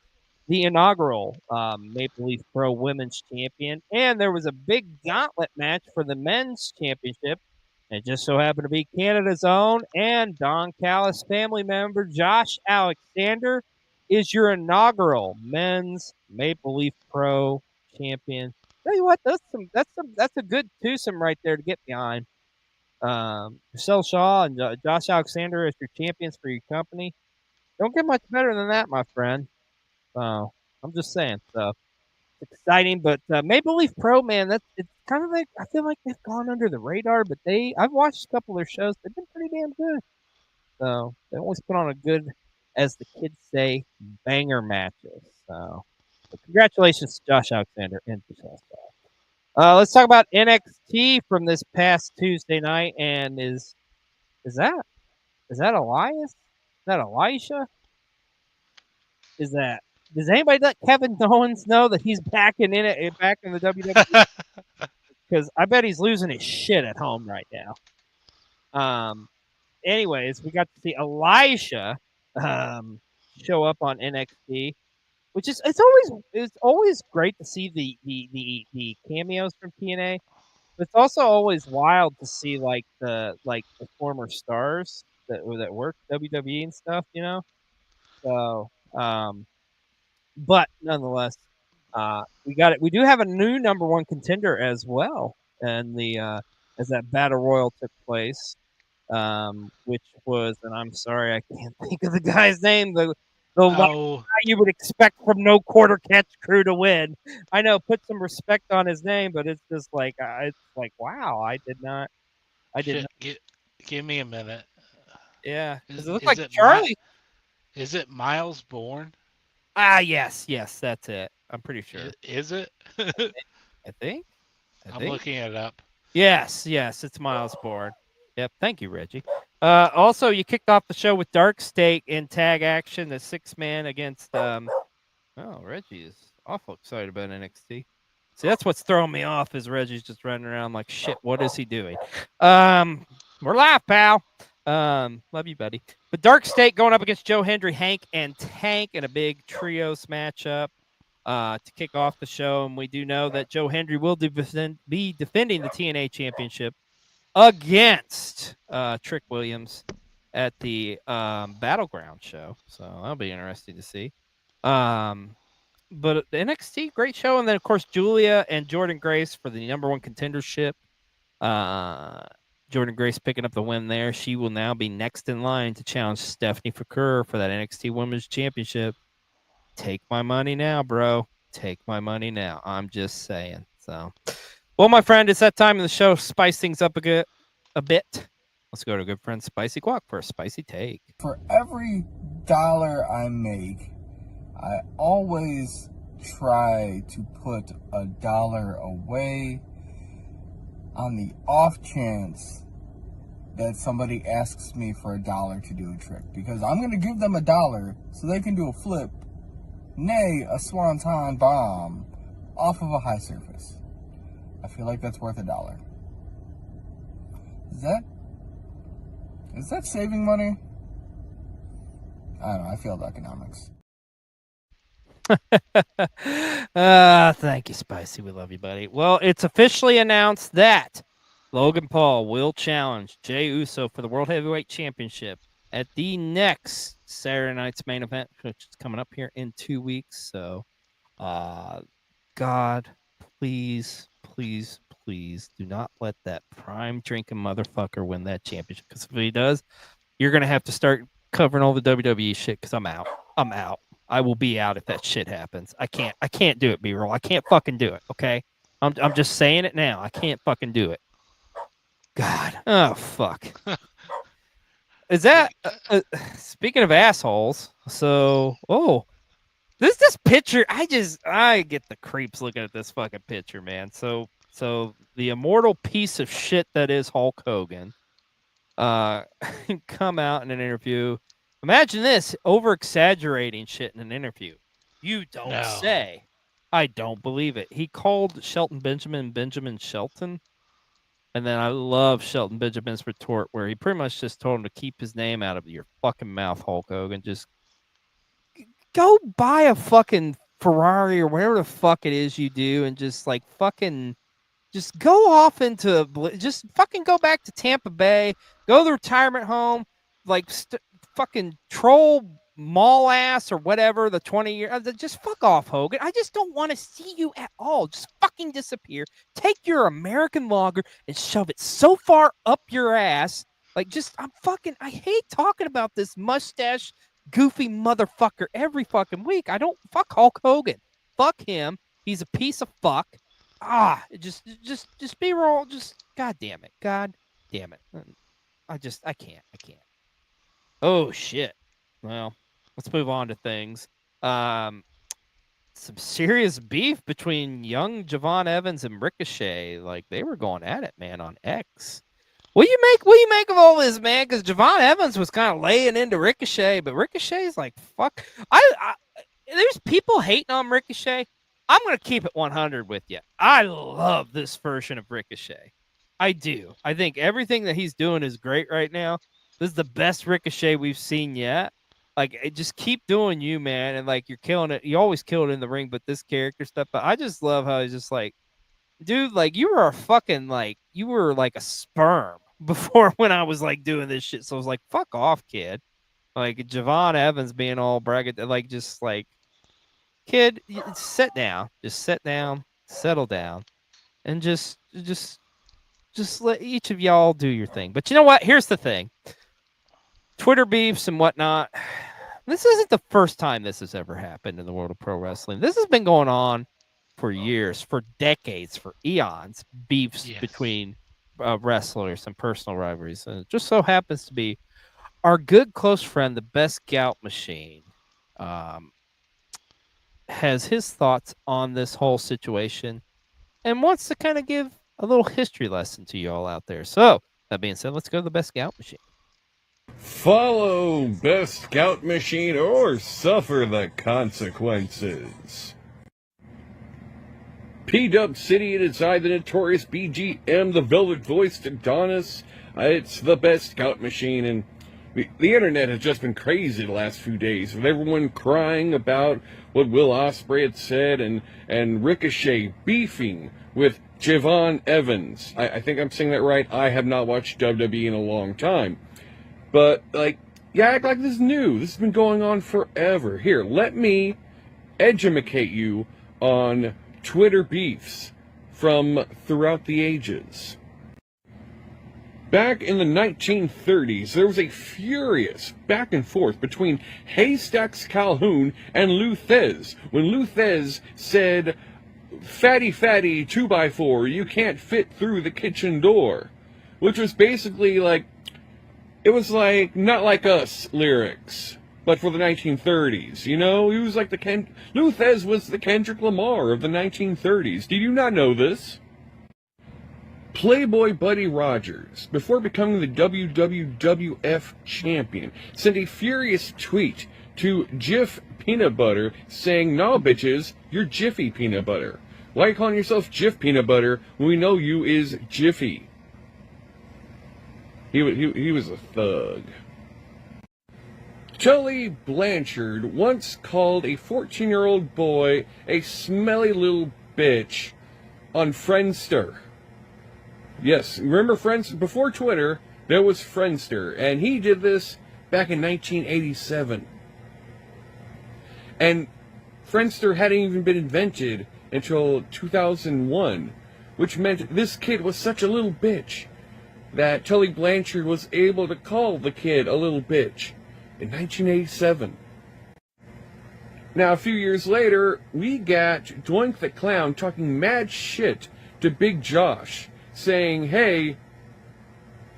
the inaugural Maple Leaf Pro Women's Champion. And there was a big gauntlet match for the men's championship. It just so happened to be Canada's own and Don Callis family member Josh Alexander is your inaugural men's Maple Leaf Pro champion. Tell you what, that's a good twosome right there to get behind. Giselle Shaw and Josh Alexander as your champions for your company. Don't get much better than that, my friend. So I'm just saying. So it's exciting, but Maple Leaf Pro, man, it's kind of like I feel like they've gone under the radar, but I've watched a couple of their shows. They've been pretty damn good. So they always put on a good, as the kids say, banger matches. So congratulations to Josh Alexander and Giselle Shaw. Let's talk about NXT from this past Tuesday night. And is that Elias? Is that Elisha? is that does anybody let Kevin Owens know that he's back in it back in the WWE? Because I bet he's losing his shit at home right now. Anyways, we got to see Elijah show up on NXT, which is it's always great to see the cameos from TNA. But it's also always wild to see the former stars that work WWE and stuff, you know. So, but nonetheless, we got it. We do have a new number one contender as well, and as that battle royal took place, which was, and I'm sorry, I can't think of the guy's name. The guy you would expect from No Quarter Catch Crew to win. I know, put some respect on his name, but it's just wow, I did not. Give me a minute. Yeah, Is it looks is like it Charlie. Is it Miles Bourne? Yes, that's it. I'm pretty sure. Is it? I think. I'm looking it up. Yes, it's Miles Bourne. Yep, thank you, Reggie. Also, you kicked off the show with Dark State in tag action, the 6-man against. Oh, Reggie is awful excited about NXT. See, that's what's throwing me off is Reggie's just running around like shit. What is he doing? We're live, pal. Love you, buddy. But Dark State going up against Joe Hendry, Hank, and Tank in a big trios matchup to kick off the show. And we do know that Joe Hendry will be defending the TNA Championship against Trick Williams at the Battleground show. So that'll be interesting to see. But the NXT, great show. And then, of course, Julia and Jordan Grace for the number one contendership. Jordan Grace picking up the win there. She will now be next in line to challenge Stephanie Fakur for that NXT Women's Championship. Take my money now, bro. Take my money now. I'm just saying. So, well, my friend, it's that time of the show. Spice things up a bit. Let's go to good friend Spicy Guac for a spicy take. For every dollar I make, I always try to put $1 away on the off chance that somebody asks me for $1 to do a trick. Because I'm going to give them $1 so they can do a flip, nay, a swanton bomb, off of a high surface. I feel like that's worth $1. Is that saving money? I don't know. I failed economics. Thank you, Spicy. We love you, buddy. Well, it's officially announced that Logan Paul will challenge Jey Uso for the World Heavyweight Championship at the next Saturday night's main event, which is coming up here in 2 weeks. So, God, please do not let that prime drinking motherfucker win that championship. Because if he does, you're going to have to start covering all the WWE shit because I'm out. I will be out if that shit happens. I can't do it, B-roll. I can't fucking do it, okay? I'm just saying it now. I can't fucking do it. God. Oh, fuck. Is that... speaking of assholes, so... Oh. This picture, I get the creeps looking at this fucking picture, man. So the immortal piece of shit that is Hulk Hogan come out in an interview. Imagine this, over-exaggerating shit in an interview. You don't say. I don't believe it. He called Shelton Benjamin Shelton. And then I love Shelton Benjamin's retort where he pretty much just told him to keep his name out of your fucking mouth, Hulk Hogan. Just go buy a fucking Ferrari or whatever the fuck it is you do and just like fucking just go off into just fucking go back to Tampa Bay, go to the retirement home, like fucking troll mall ass or whatever, the 20 year, just fuck off, Hogan. I just don't want to see you at all. Just fucking disappear. Take your American lager and shove it so far up your ass. Like I hate talking about this mustache goofy motherfucker every fucking week. I don't fuck Hulk Hogan. Fuck him. He's a piece of fuck. Just be real. Just God damn it. I can't. Oh shit. Well, let's move on to things. Some serious beef between young Javon Evans and Ricochet. Like they were going at it, man, on X. What do you make of all this, man? Because Javon Evans was kind of laying into Ricochet, but Ricochet's like, fuck. there's people hating on Ricochet. I'm going to keep it 100 with you. I love this version of Ricochet. I do. I think everything that he's doing is great right now. This is the best Ricochet we've seen yet. Like, just keep doing you, man. And, like, you're killing it. You always kill it in the ring, but this character stuff. But I just love how he's just like, dude, like, you were a fucking, like, you were like a sperm before when I was, like, doing this shit. So I was like, fuck off, kid. Like, Javon Evans being all braggadocious, like, just like, kid, sit down. Just sit down, settle down, and just let each of y'all do your thing. But you know what? Here's the thing. Twitter beefs and whatnot. This isn't the first time this has ever happened in the world of pro wrestling. This has been going on for years, for decades, for eons. Beefs between wrestlers and personal rivalries. And it just so happens to be our good close friend, the best gout machine, has his thoughts on this whole situation and wants to kind of give a little history lesson to you all out there. So, that being said, let's go to the best gout machine. Follow Best Scout Machine or suffer the consequences. P-Dub City and inside the notorious BGM, the velvet-voiced Adonis. It's the Best Scout Machine, and the internet has just been crazy the last few days, with everyone crying about what Will Ospreay had said, and Ricochet beefing with Javon Evans. I think I'm saying that right. I have not watched WWE in a long time. But, like, you act like this is new. This has been going on forever. Here, let me educate you on Twitter beefs from throughout the ages. Back in the 1930s, there was a furious back and forth between Haystacks Calhoun and Lou Thez, when Lou Thez said, "Fatty, fatty, 2x4, you can't fit through the kitchen door," which was basically like, it was like Not Like Us lyrics, but for the 1930s, you know? He was like Lou Thez was the Kendrick Lamar of the 1930s. Did you not know this? Playboy Buddy Rogers, before becoming the WWF champion, sent a furious tweet to Jif Peanut Butter saying, "Nah, bitches, you're Jiffy Peanut Butter. Why are you calling yourself Jif Peanut Butter when we know you is Jiffy?" He was a thug. Tully Blanchard once called a 14-year-old boy a smelly little bitch on Friendster. Yes, remember Friendster? Before Twitter, there was Friendster, and he did this back in 1987. And Friendster hadn't even been invented until 2001, which meant this kid was such a little bitch that Tully Blanchard was able to call the kid a little bitch in 1987. Now, a few years later, we got Doink the Clown talking mad shit to Big Josh, saying, "Hey,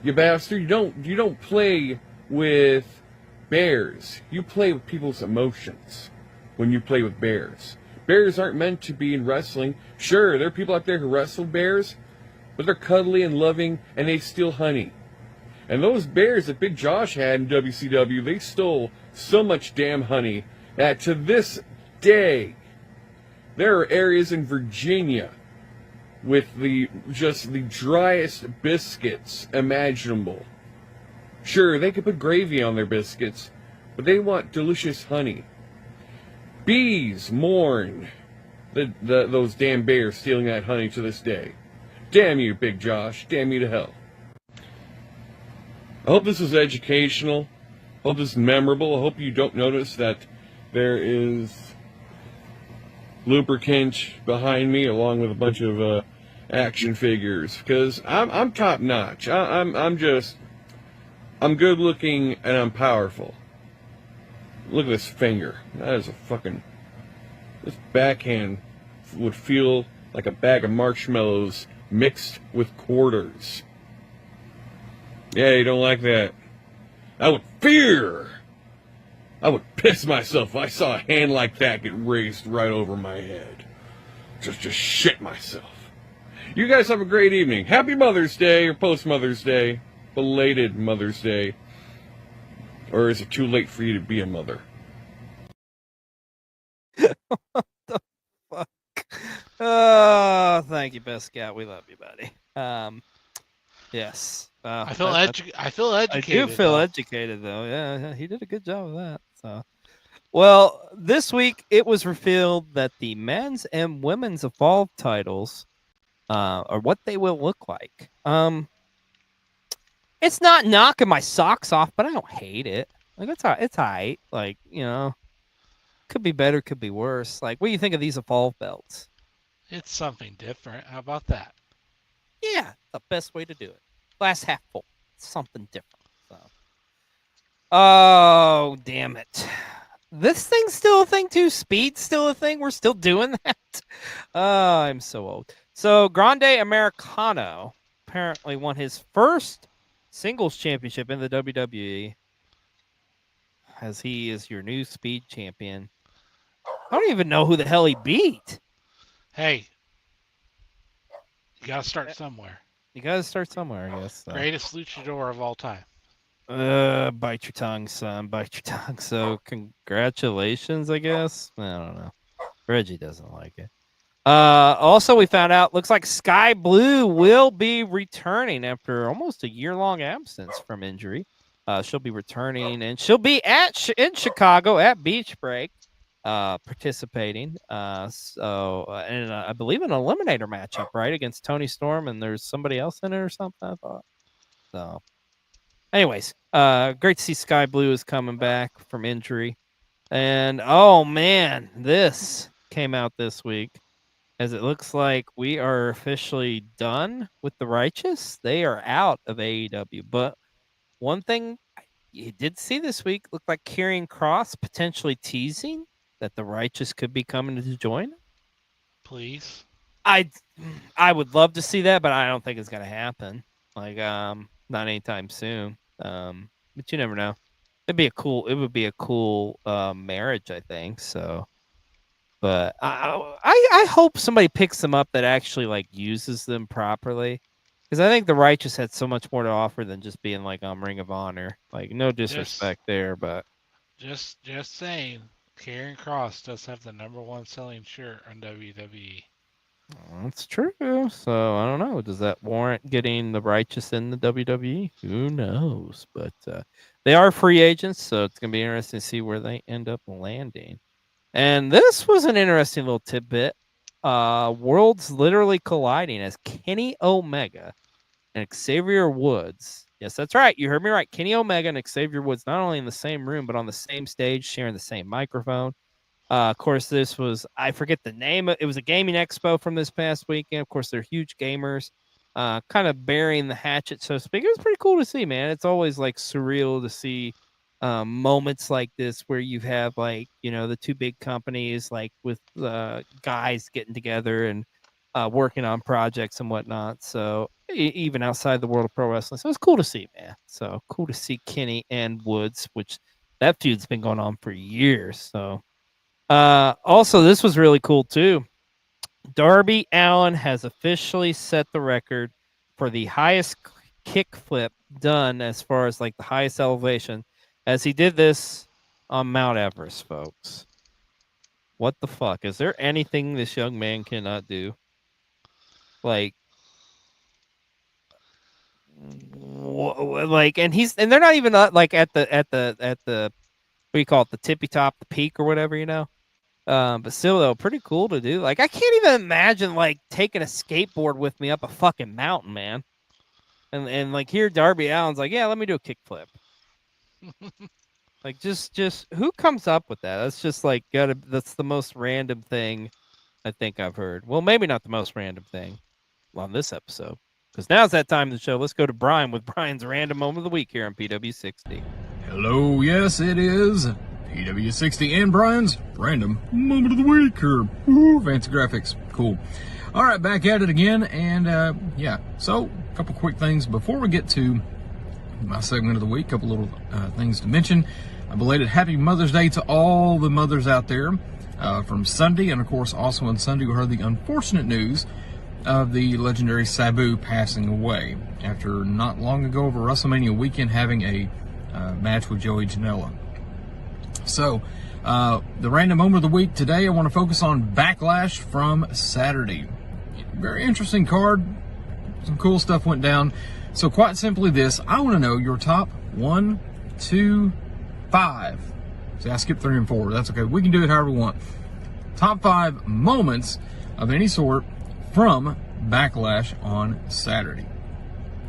you bastard, you don't play with bears. You play with people's emotions when you play with bears. Bears aren't meant to be in wrestling. Sure, there are people out there who wrestle bears, but they're cuddly and loving, and they steal honey. And those bears that Big Josh had in WCW, they stole so much damn honey that to this day, there are areas in Virginia with just the driest biscuits imaginable. Sure, they could put gravy on their biscuits, but they want delicious honey. Bees mourn those damn bears stealing that honey to this day. Damn you, Big Josh. Damn you to hell. I hope this is educational. I hope this is memorable. I hope you don't notice that there is lubricant behind me along with a bunch of action figures, because I'm top notch. I'm good looking and I'm powerful. Look at this finger. That is this backhand would feel like a bag of marshmallows mixed with quarters. Yeah, you don't like that? I would piss myself if I saw a hand like that get raised right over my head. Just shit myself. You guys have a great evening. Happy Mother's Day, or post-Mother's Day. Belated Mother's Day. Or is it too late for you to be a mother? What the fuck? Oh, thank you, Best Scout. We love you, buddy. Yes. I feel educated. I do feel educated, though. Yeah, he did a good job of that. So, well, this week it was revealed that the men's and women's Evolve titles are what they will look like. It's not knocking my socks off, but I don't hate it. Like it's all right. Like, you know, could be better, could be worse. Like, what do you think of these Evolve belts? It's something different. How about that? Yeah, the best way to do it. Glass half full. Something different. So. Oh, damn it. This thing's still a thing too. Speed's still a thing. We're still doing that. Oh, I'm so old. So Grande Americano apparently won his first singles championship in the WWE, as he is your new speed champion. I don't even know who the hell he beat. Hey, you gotta start somewhere. You gotta start somewhere, I guess. So. Greatest luchador of all time. Bite your tongue, son. Bite your tongue. So congratulations, I guess. I don't know. Reggie doesn't like it. Also, we found out, looks like Sky Blue will be returning after almost a year-long absence from injury. She'll be returning, and she'll be in Chicago at Beach Break, participating. And I believe an eliminator matchup, right, against Tony Storm, and there's somebody else in it or something, I thought. So, anyways, great to see Sky Blue is coming back from injury. And, oh, man, this came out this week. As it looks like we are officially done with the Righteous. They are out of AEW. But one thing you did see this week looked like Karrion Kross potentially teasing that the Righteous could be coming to join. Please. I would love to see that, but I don't think it's gonna happen. Like not anytime soon. But you never know. It would be a cool marriage, I think. So. But I hope somebody picks them up that actually like uses them properly, because I think the Righteous had so much more to offer than just being like on Ring of Honor. Like, no disrespect there, but just saying, Karrion Kross does have the #1 selling shirt on WWE. That's true. So I don't know. Does that warrant getting the Righteous in the WWE? Who knows? But they are free agents, so it's gonna be interesting to see where they end up landing. And this was an interesting little tidbit. Worlds literally colliding as Kenny Omega and Xavier Woods. Yes, that's right. You heard me right. Kenny Omega and Xavier Woods not only in the same room, but on the same stage, sharing the same microphone. Of course, this was, I forget the name. It was a gaming expo from this past weekend. Of course, they're huge gamers, kind of burying the hatchet, so to speak. It was pretty cool to see, man. It's always like surreal to see moments like this where you have like, you know, the two big companies like with guys getting together and working on projects and whatnot. So even outside the world of pro wrestling, so it's cool to see, man. So cool to see Kenny and Woods, which that feud's been going on for years. So also this was really cool too. Darby Allin has officially set the record for the highest kickflip done as far as like the highest elevation, as he did this on Mount Everest, folks. What the fuck? Is there anything this young man cannot do? Like, and they're not even like at the what do you call it, the tippy top, the peak or whatever, you know. But still, though, pretty cool to do. Like, I can't even imagine like taking a skateboard with me up a fucking mountain, man. And like here, Darby Allin's like, yeah, let me do a kickflip. Like, just who comes up with that? That's just like that's the most random thing I think I've heard. Well, maybe not the most random thing on this episode, because now's that time of the show. Let's go to Brian with Brian's random moment of the week here on PW60. Hello, yes, it is PW60 and Brian's random moment of the week. Ooh, fancy graphics, cool. All right, back at it again, and yeah. So, a couple quick things before we get to my segment of the week. Couple little things to mention. A belated Happy Mother's Day to all the mothers out there from Sunday, and of course also on Sunday we heard the unfortunate news of the legendary Sabu passing away after not long ago over WrestleMania weekend having a match with Joey Janela. So The random moment of the week today, I want to focus on Backlash from Saturday. Very interesting card. Some cool stuff went down. So quite simply this, I want to know your top 1, 2, 5. See, I skipped 3 and 4. That's okay. We can do it however we want. Top 5 moments of any sort from Backlash on Saturday.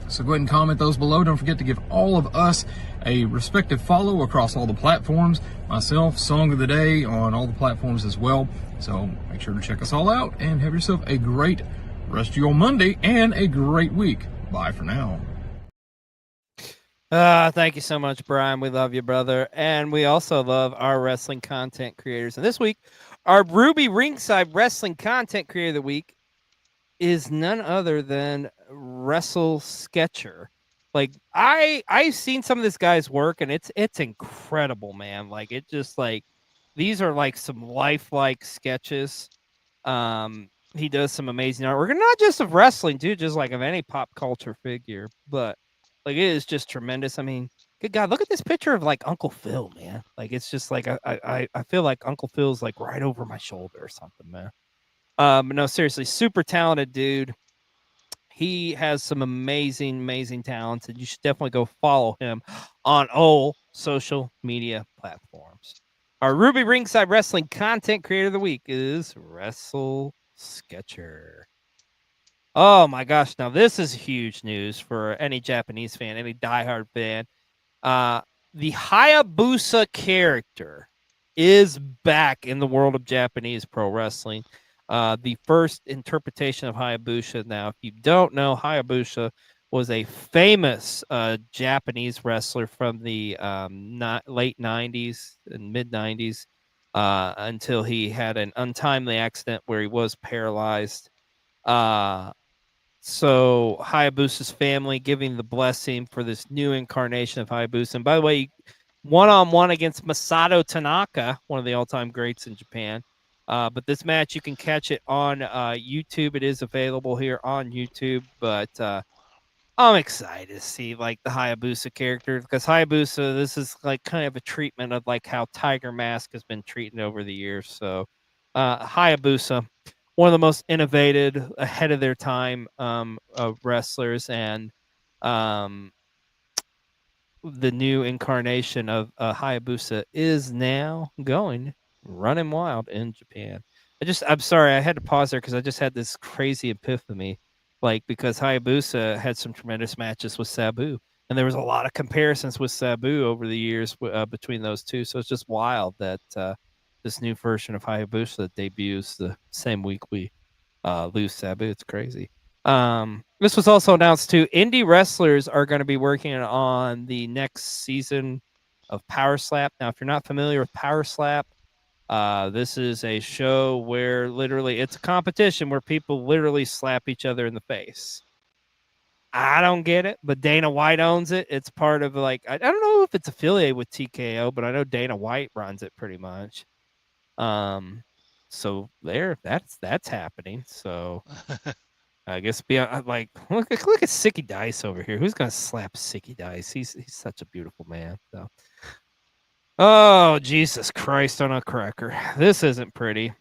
So go ahead and comment those below. Don't forget to give all of us a respective follow across all the platforms. Myself, Song of the Day on all the platforms as well. So make sure to check us all out and have yourself a great rest of your Monday and a great week. Bye for now. Thank you so much, Brian. We love you, brother. And we also love our wrestling content creators. And this week, our Ruby Ringside Wrestling Content Creator of the Week is none other than Wrestle Sketcher. Like I've seen some of this guy's work, and it's incredible, man. Like it just like these are like some lifelike sketches. He does some amazing artwork, and not just of wrestling, dude, just like of any pop culture figure. But like it is just tremendous. I mean, good God, look at this picture of like Uncle Phil, man. Like it's just like I feel like Uncle Phil's like right over my shoulder or something, man. But no, seriously, super talented dude. He has some amazing talents, and you should definitely go follow him on all social media platforms. Our Ruby Ringside Wrestling Content Creator of the Week is Wrestle Sketcher. Oh my gosh, now this is huge news for any Japanese fan, any diehard fan. The Hayabusa character is back in the world of Japanese pro wrestling. The first interpretation of Hayabusa. Now, if you don't know, Hayabusa was a famous Japanese wrestler from the late 90s and mid 90s until he had an untimely accident where he was paralyzed. So Hayabusa's family giving the blessing for this new incarnation of Hayabusa. And by the way, one-on-one against Masato Tanaka, one of the all-time greats in Japan. But this match, you can catch it on YouTube. It is available here on YouTube. But I'm excited to see like the Hayabusa character, because Hayabusa, this is like kind of a treatment of like how Tiger Mask has been treated over the years. So Hayabusa, one of the most innovative, ahead of their time wrestlers, and the new incarnation of Hayabusa is now running wild in Japan. I'm sorry, I had to pause there because I just had this crazy epiphany, like because Hayabusa had some tremendous matches with Sabu, and there was a lot of comparisons with Sabu over the years between those two. So it's just wild that this new version of Hayabusa debuts the same week we lose Sabu. It's crazy. This was also announced too. Indie wrestlers are going to be working on the next season of Power Slap. Now, if you're not familiar with Power Slap, this is a show where literally it's a competition where people literally slap each other in the face. I don't get it, but Dana White owns it. It's part of like, I don't know if it's affiliated with TKO, but I know Dana White runs it pretty much. So that's happening. So I guess beyond, like look at Sicky Dice over here. Who's gonna slap Sicky Dice? He's such a beautiful man. So, oh Jesus Christ on a cracker! This isn't pretty.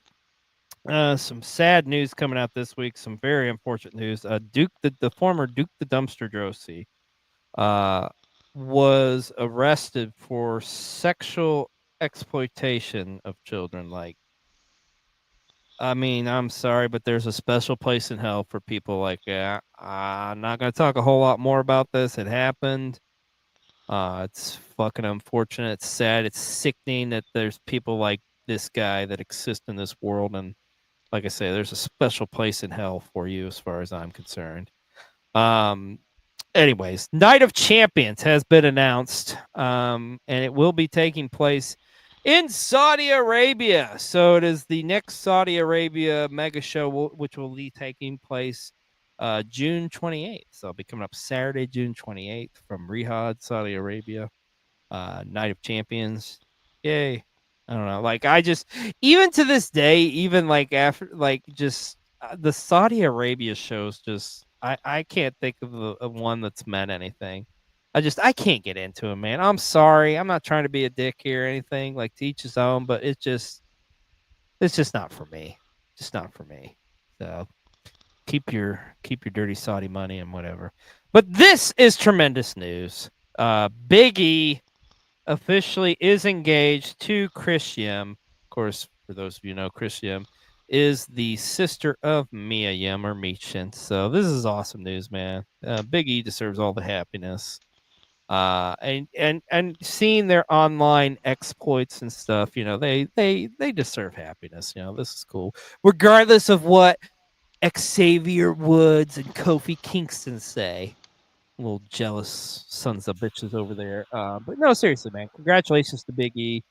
Some sad news coming out this week. Some very unfortunate news. Duke, the former Duke the Dumpster Drosy, was arrested for sexual exploitation of children. Like, I mean, I'm sorry, but there's a special place in hell for people like that. I'm not going to talk a whole lot more about this. It happened. It's fucking unfortunate. It's sad. It's sickening that there's people like this guy that exist in this world. And like I say, there's a special place in hell for you as far as I'm concerned. Anyways, Night of Champions has been announced, and it will be taking place in Saudi Arabia. So it is the next Saudi Arabia mega show, which will be taking place June 28th. So it'll be coming up Saturday, June 28th from Riyadh, Saudi Arabia. Night of Champions. Yay. I don't know. Like, I just, even to this day, even like after, like, just the Saudi Arabia shows, just, I can't think of one that's meant anything. I can't get into him, man. I'm sorry. I'm not trying to be a dick here or anything. Like, to each his own, but it's just not for me. Just not for me. So keep your dirty Saudi money and whatever. But this is tremendous news. Big E officially is engaged to Chris Yim. Of course, for those of you who know, Chris Yim is the sister of Mia Yim or Michin. So this is awesome news, man. Big E deserves all the happiness. And seeing their online exploits and stuff, they deserve happiness. This is cool, regardless of what Xavier Woods and Kofi Kingston say. Little jealous sons of bitches over there. But no, seriously, man, congratulations to Big E.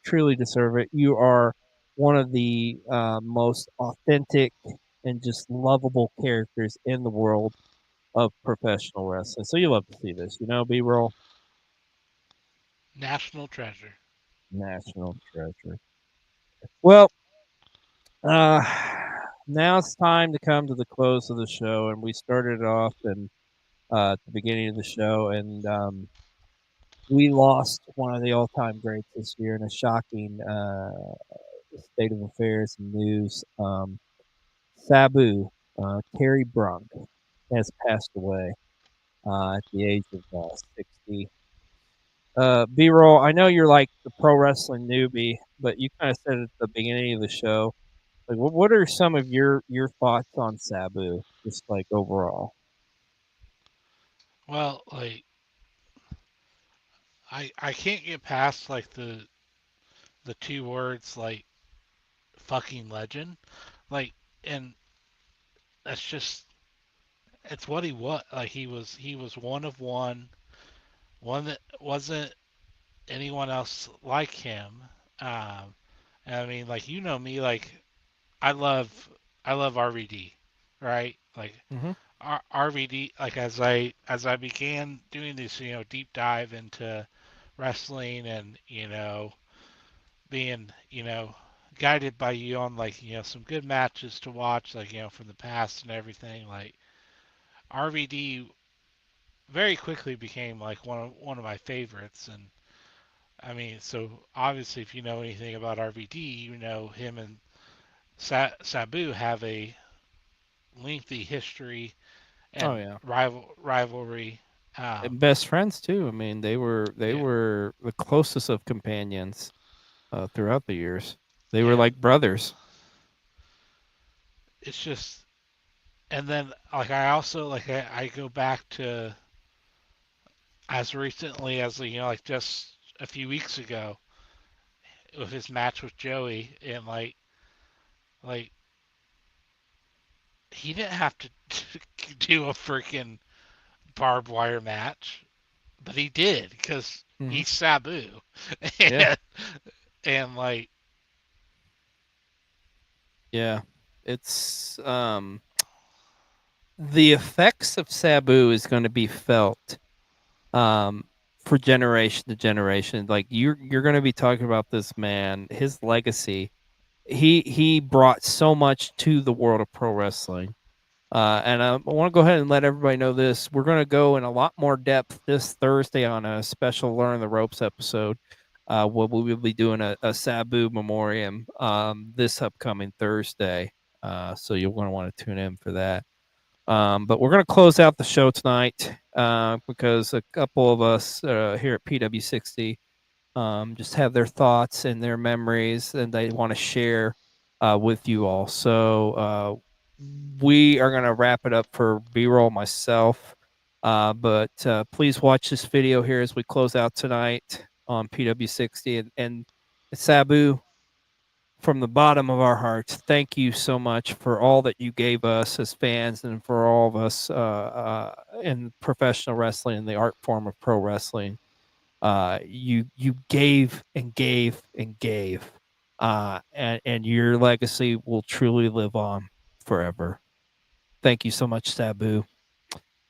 Truly deserve it. You are one of the most authentic and just lovable characters in the world of professional wrestling. So you love to see this, B-roll. National treasure. National treasure. Well, now it's time to come to the close of the show, and we started off at the beginning of the show, and we lost one of the all-time greats this year in a shocking state of affairs and news. Sabu, Terry Brunk, has passed away at the age of 60. B-roll, I know you're like the pro wrestling newbie, but you kind of said at the beginning of the show, like, what are some of your thoughts on Sabu, just like overall? Well, like, I can't get past like the two words like fucking legend, like, and that's just it's what he was. Like, he was one of one that wasn't anyone else like him. Um, and I mean, like, me, like, I love RVD, right? Like, Mm-hmm. RVD, like, as I began doing this, deep dive into wrestling and being guided by you on, like, some good matches to watch, like, from the past and everything, like, RVD very quickly became like one of my favorites. And I mean, so obviously, if you know anything about RVD, him and Sabu have a lengthy history Oh and yeah, rivalry. and best friends too. I mean, they were Yeah. the closest of companions throughout the years. They were Yeah, like brothers. it's just, and then like I also like I go back to as recently as like just a few weeks ago with his match with Joey, and like he didn't have to do a freaking barbed wire match, but he did because Mhm. he's Sabu. Yeah. And like, Yeah, it's the effects of Sabu is going to be felt um for generation to generation. Like, you're going to be talking about this man, his legacy. He brought so much to the world of pro wrestling. And I want to go ahead and let everybody know this. We're going to go in a lot more depth this Thursday on a special Learn the Ropes episode. Where we will be doing a Sabu memoriam this upcoming Thursday. So you're going to want to tune in for that. But we're going to close out the show tonight because a couple of us here at PW60 just have their thoughts and their memories, and they want to share with you all. So we are going to wrap it up for B-roll, myself. But please watch this video here as we close out tonight on PW60. And Sabu, from the bottom of our hearts, thank you so much for all that you gave us as fans and for all of us in professional wrestling and the art form of pro wrestling. You gave and gave and gave, and your legacy will truly live on forever. Thank you so much, Sabu.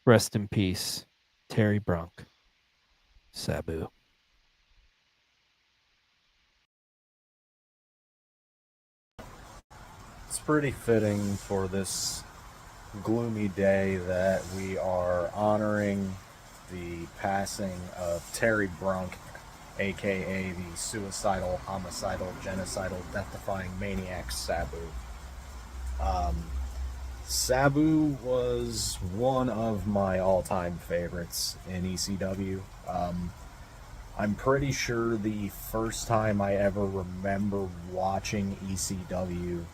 Rest in peace, Terry Brunk. Sabu. It's pretty fitting for this gloomy day that we are honoring the passing of Terry Brunk, aka the suicidal, homicidal, genocidal, death-defying maniac Sabu. Sabu was one of my all-time favorites in ECW. I'm pretty sure the first time I ever remember watching ECW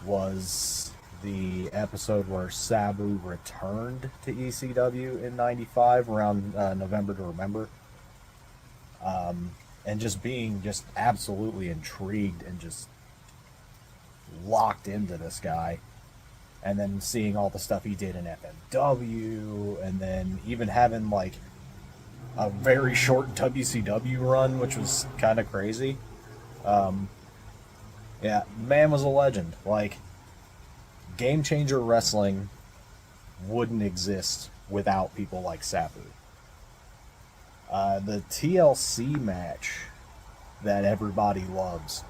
was the episode where Sabu returned to ECW in '95, around November to Remember. And just being just absolutely intrigued and just locked into this guy. And then seeing all the stuff he did in FMW, and then even having like a very short WCW run, which was kind of crazy. Yeah, man was a legend. Like, Game Changer Wrestling wouldn't exist without people like Sabu. The TLC match that everybody loves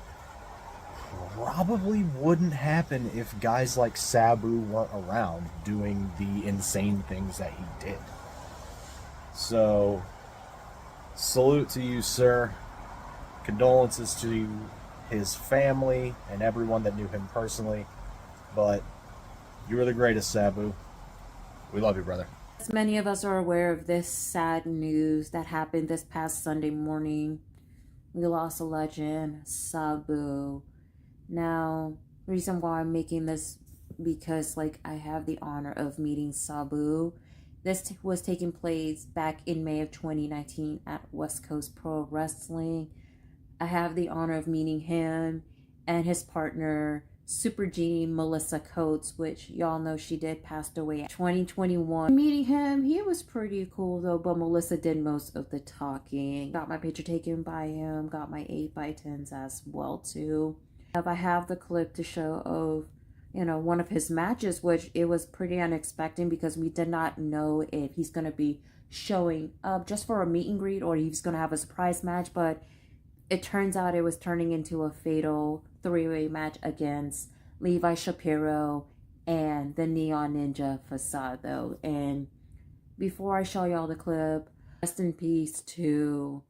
probably wouldn't happen if guys like Sabu weren't around doing the insane things that he did. So, salute to you, sir. Condolences to his family and everyone that knew him personally. But you were the greatest, Sabu. We love you, brother. As many of us are aware of this sad news that happened this past Sunday morning. We lost a legend, Sabu. Now, the reason why I'm making this, because I have the honor of meeting Sabu. This was taking place back in May of 2019 at West Coast Pro Wrestling. I have the honor of meeting him and his partner, Super Genie Melissa Coates, which y'all know she did passed away in 2021. Meeting him, he was pretty cool though, but Melissa did most of the talking. Got my picture taken by him, got my 8x10s as well too. I have the clip to show of, one of his matches, which it was pretty unexpected because we did not know if he's going to be showing up just for a meet and greet or he's going to have a surprise match, but it turns out it was turning into a fatal three-way match against Levi Shapiro and the Neon Ninja Fasado. And before I show y'all the clip, rest in peace to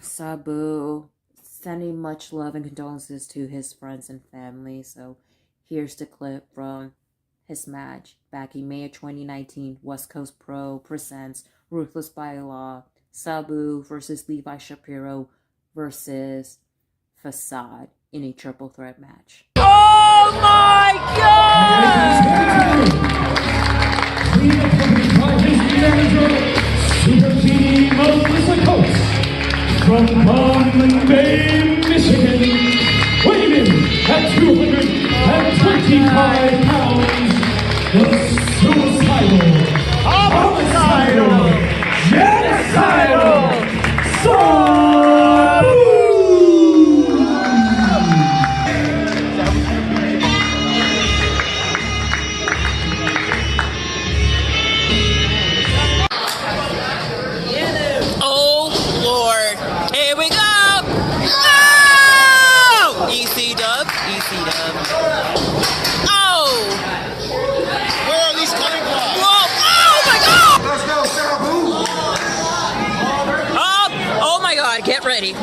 Sabu, sending much love and condolences to his friends and family. So here's the clip from his match back in May of 2019. West Coast Pro presents Ruthless by Law, Sabu versus Levi Shapiro versus Facade in a triple threat match. Oh my God! Super team of Melissa Coates from Bombay, Michigan, weighing in at 225 pounds, the suicidal, homicidal, genocidal, Sabu!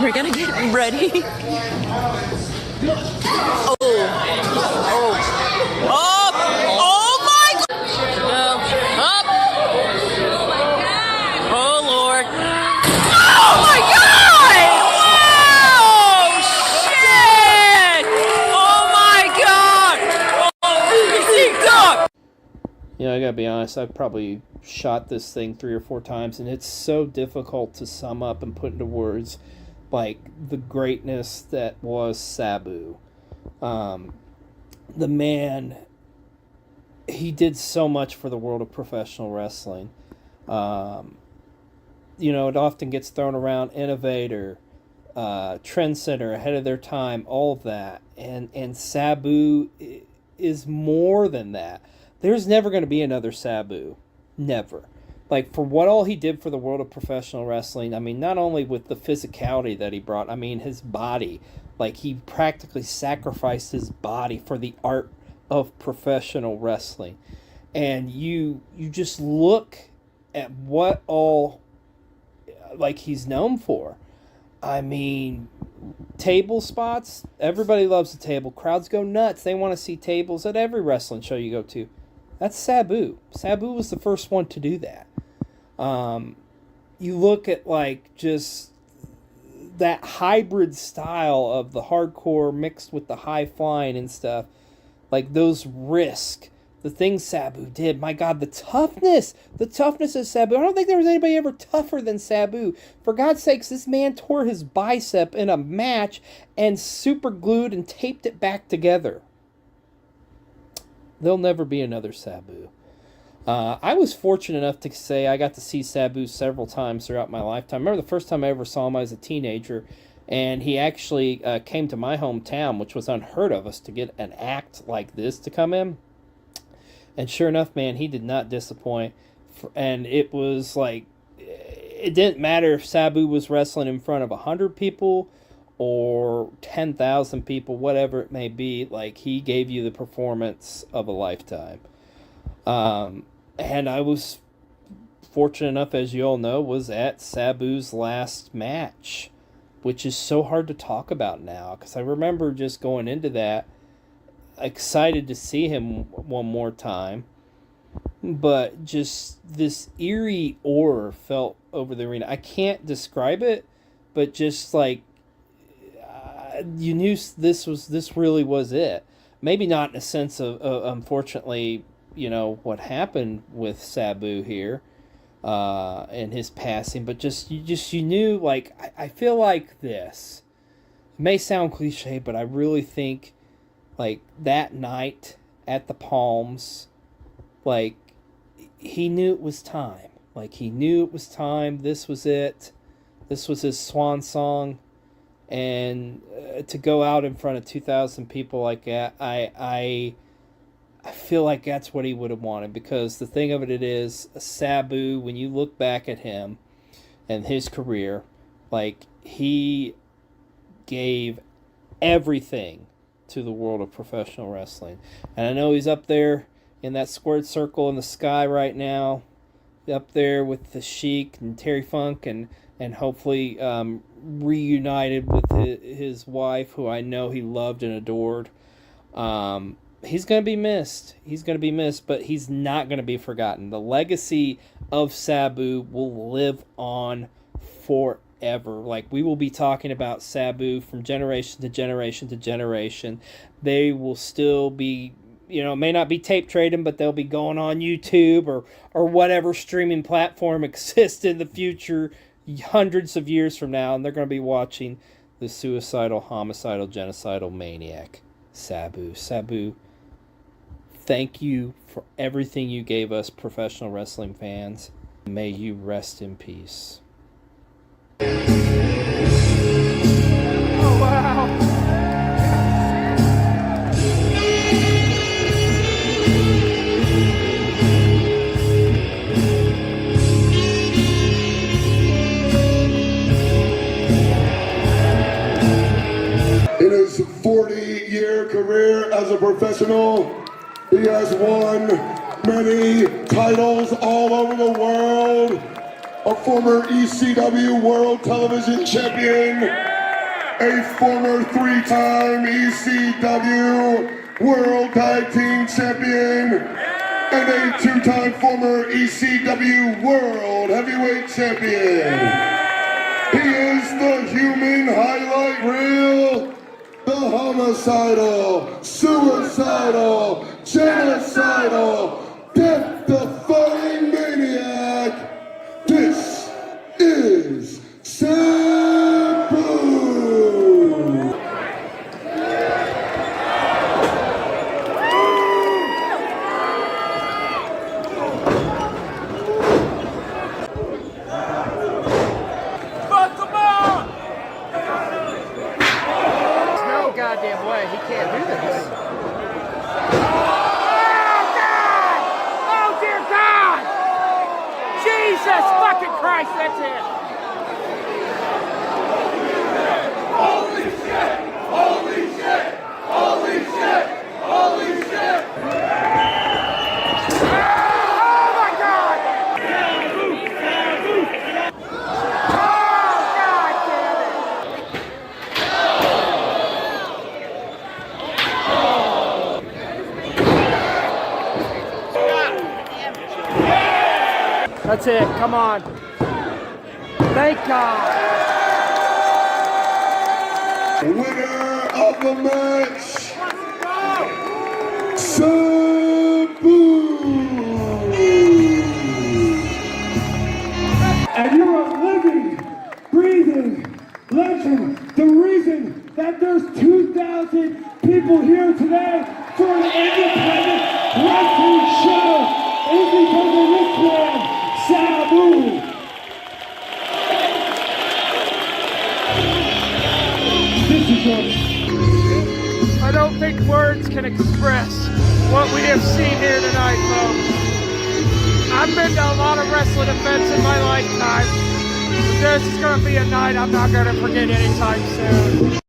We're gonna get ready. Oh my God! Up! Oh Lord! Oh my God! Wow! Shit! Oh my God! Oh, God! I gotta be honest, I've probably shot this thing 3 or 4 times, and it's so difficult to sum up and put into words the greatness that was Sabu. The man, he did so much for the world of professional wrestling. It often gets thrown around innovator, trendsetter, ahead of their time, all of that. And Sabu is more than that. There's never going to be another Sabu. Never. For what all he did for the world of professional wrestling, not only with the physicality that he brought, his body. He practically sacrificed his body for the art of professional wrestling. And you just look at what all like he's known for. I mean, table spots. Everybody loves a table. Crowds go nuts. They want to see tables at every wrestling show you go to. That's Sabu. Sabu was the first one to do that. You look at like just that hybrid style of the hardcore mixed with the high flying and stuff. Like those risk, the things Sabu did. My God, the toughness of Sabu. I don't think there was anybody ever tougher than Sabu. For God's sakes, this man tore his bicep in a match and super glued and taped it back together. There'll never be another Sabu. I was fortunate enough to say I got to see Sabu several times throughout my lifetime. I remember the first time I ever saw him, I was a teenager, and he actually came to my hometown, which was unheard of us to get an act like this to come in. And sure enough, man, he did not disappoint. And it was like, it didn't matter if Sabu was wrestling in front of 100 people or 10,000 people, whatever it may be. Like, he gave you the performance of a lifetime. And I was fortunate enough, as you all know, was at Sabu's last match, which is so hard to talk about now, because I remember just going into that excited to see him one more time, but just this eerie aura felt over the arena. I can't describe it, but just like you knew this really was it. Maybe not in a sense of unfortunately, you know, what happened with Sabu here and his passing, but you knew, like, I feel like this. It may sound cliche, but I really think, like, that night at the Palms, like, he knew it was time. Like, he knew it was time. This was it. This was his swan song. And to go out in front of 2,000 people like that, I feel like that's what he would have wanted, because the thing of it is, Sabu, when you look back at him and his career, like, he gave everything to the world of professional wrestling. And I know he's up there in that squared circle in the sky right now, up there with the Sheik and Terry Funk, and hopefully reunited with his wife, who I know he loved and adored. He's going to be missed. He's going to be missed, but he's not going to be forgotten. The legacy of Sabu will live on forever. Like, we will be talking about Sabu from generation to generation to generation. They will still be, you know, it may not be tape trading, but they'll be going on YouTube or whatever streaming platform exists in the future, hundreds of years from now, and they're going to be watching the suicidal, homicidal, genocidal maniac, Sabu. Sabu, thank you for everything you gave us, professional wrestling fans. May you rest in peace. Oh, wow. In his 40-year career as a professional, he has won many titles all over the world. A former ECW World Television Champion, a former 3-time ECW World Tag Team Champion, and a 2-time former ECW World Heavyweight Champion. He is the human highlight reel, the homicidal, suicidal, genocidal, death-defying maniac. This is Sabu. Fuck them up! There's no goddamn way he can't do this. Oh dear God! Jesus fucking Christ, that's it! Holy shit! Holy shit! Holy shit! Holy shit! Oh my God! That's it. Come on. Thank God. Winner of the match, Sabu. And you're a living, breathing legend. The reason that there's 2,000 people here today for an independent wrestling show is because of this man, Sabu. This is yours. I don't think words can express what we have seen here tonight, folks. I've been to a lot of wrestling events in my lifetime. This is going to be a night I'm not going to forget anytime soon.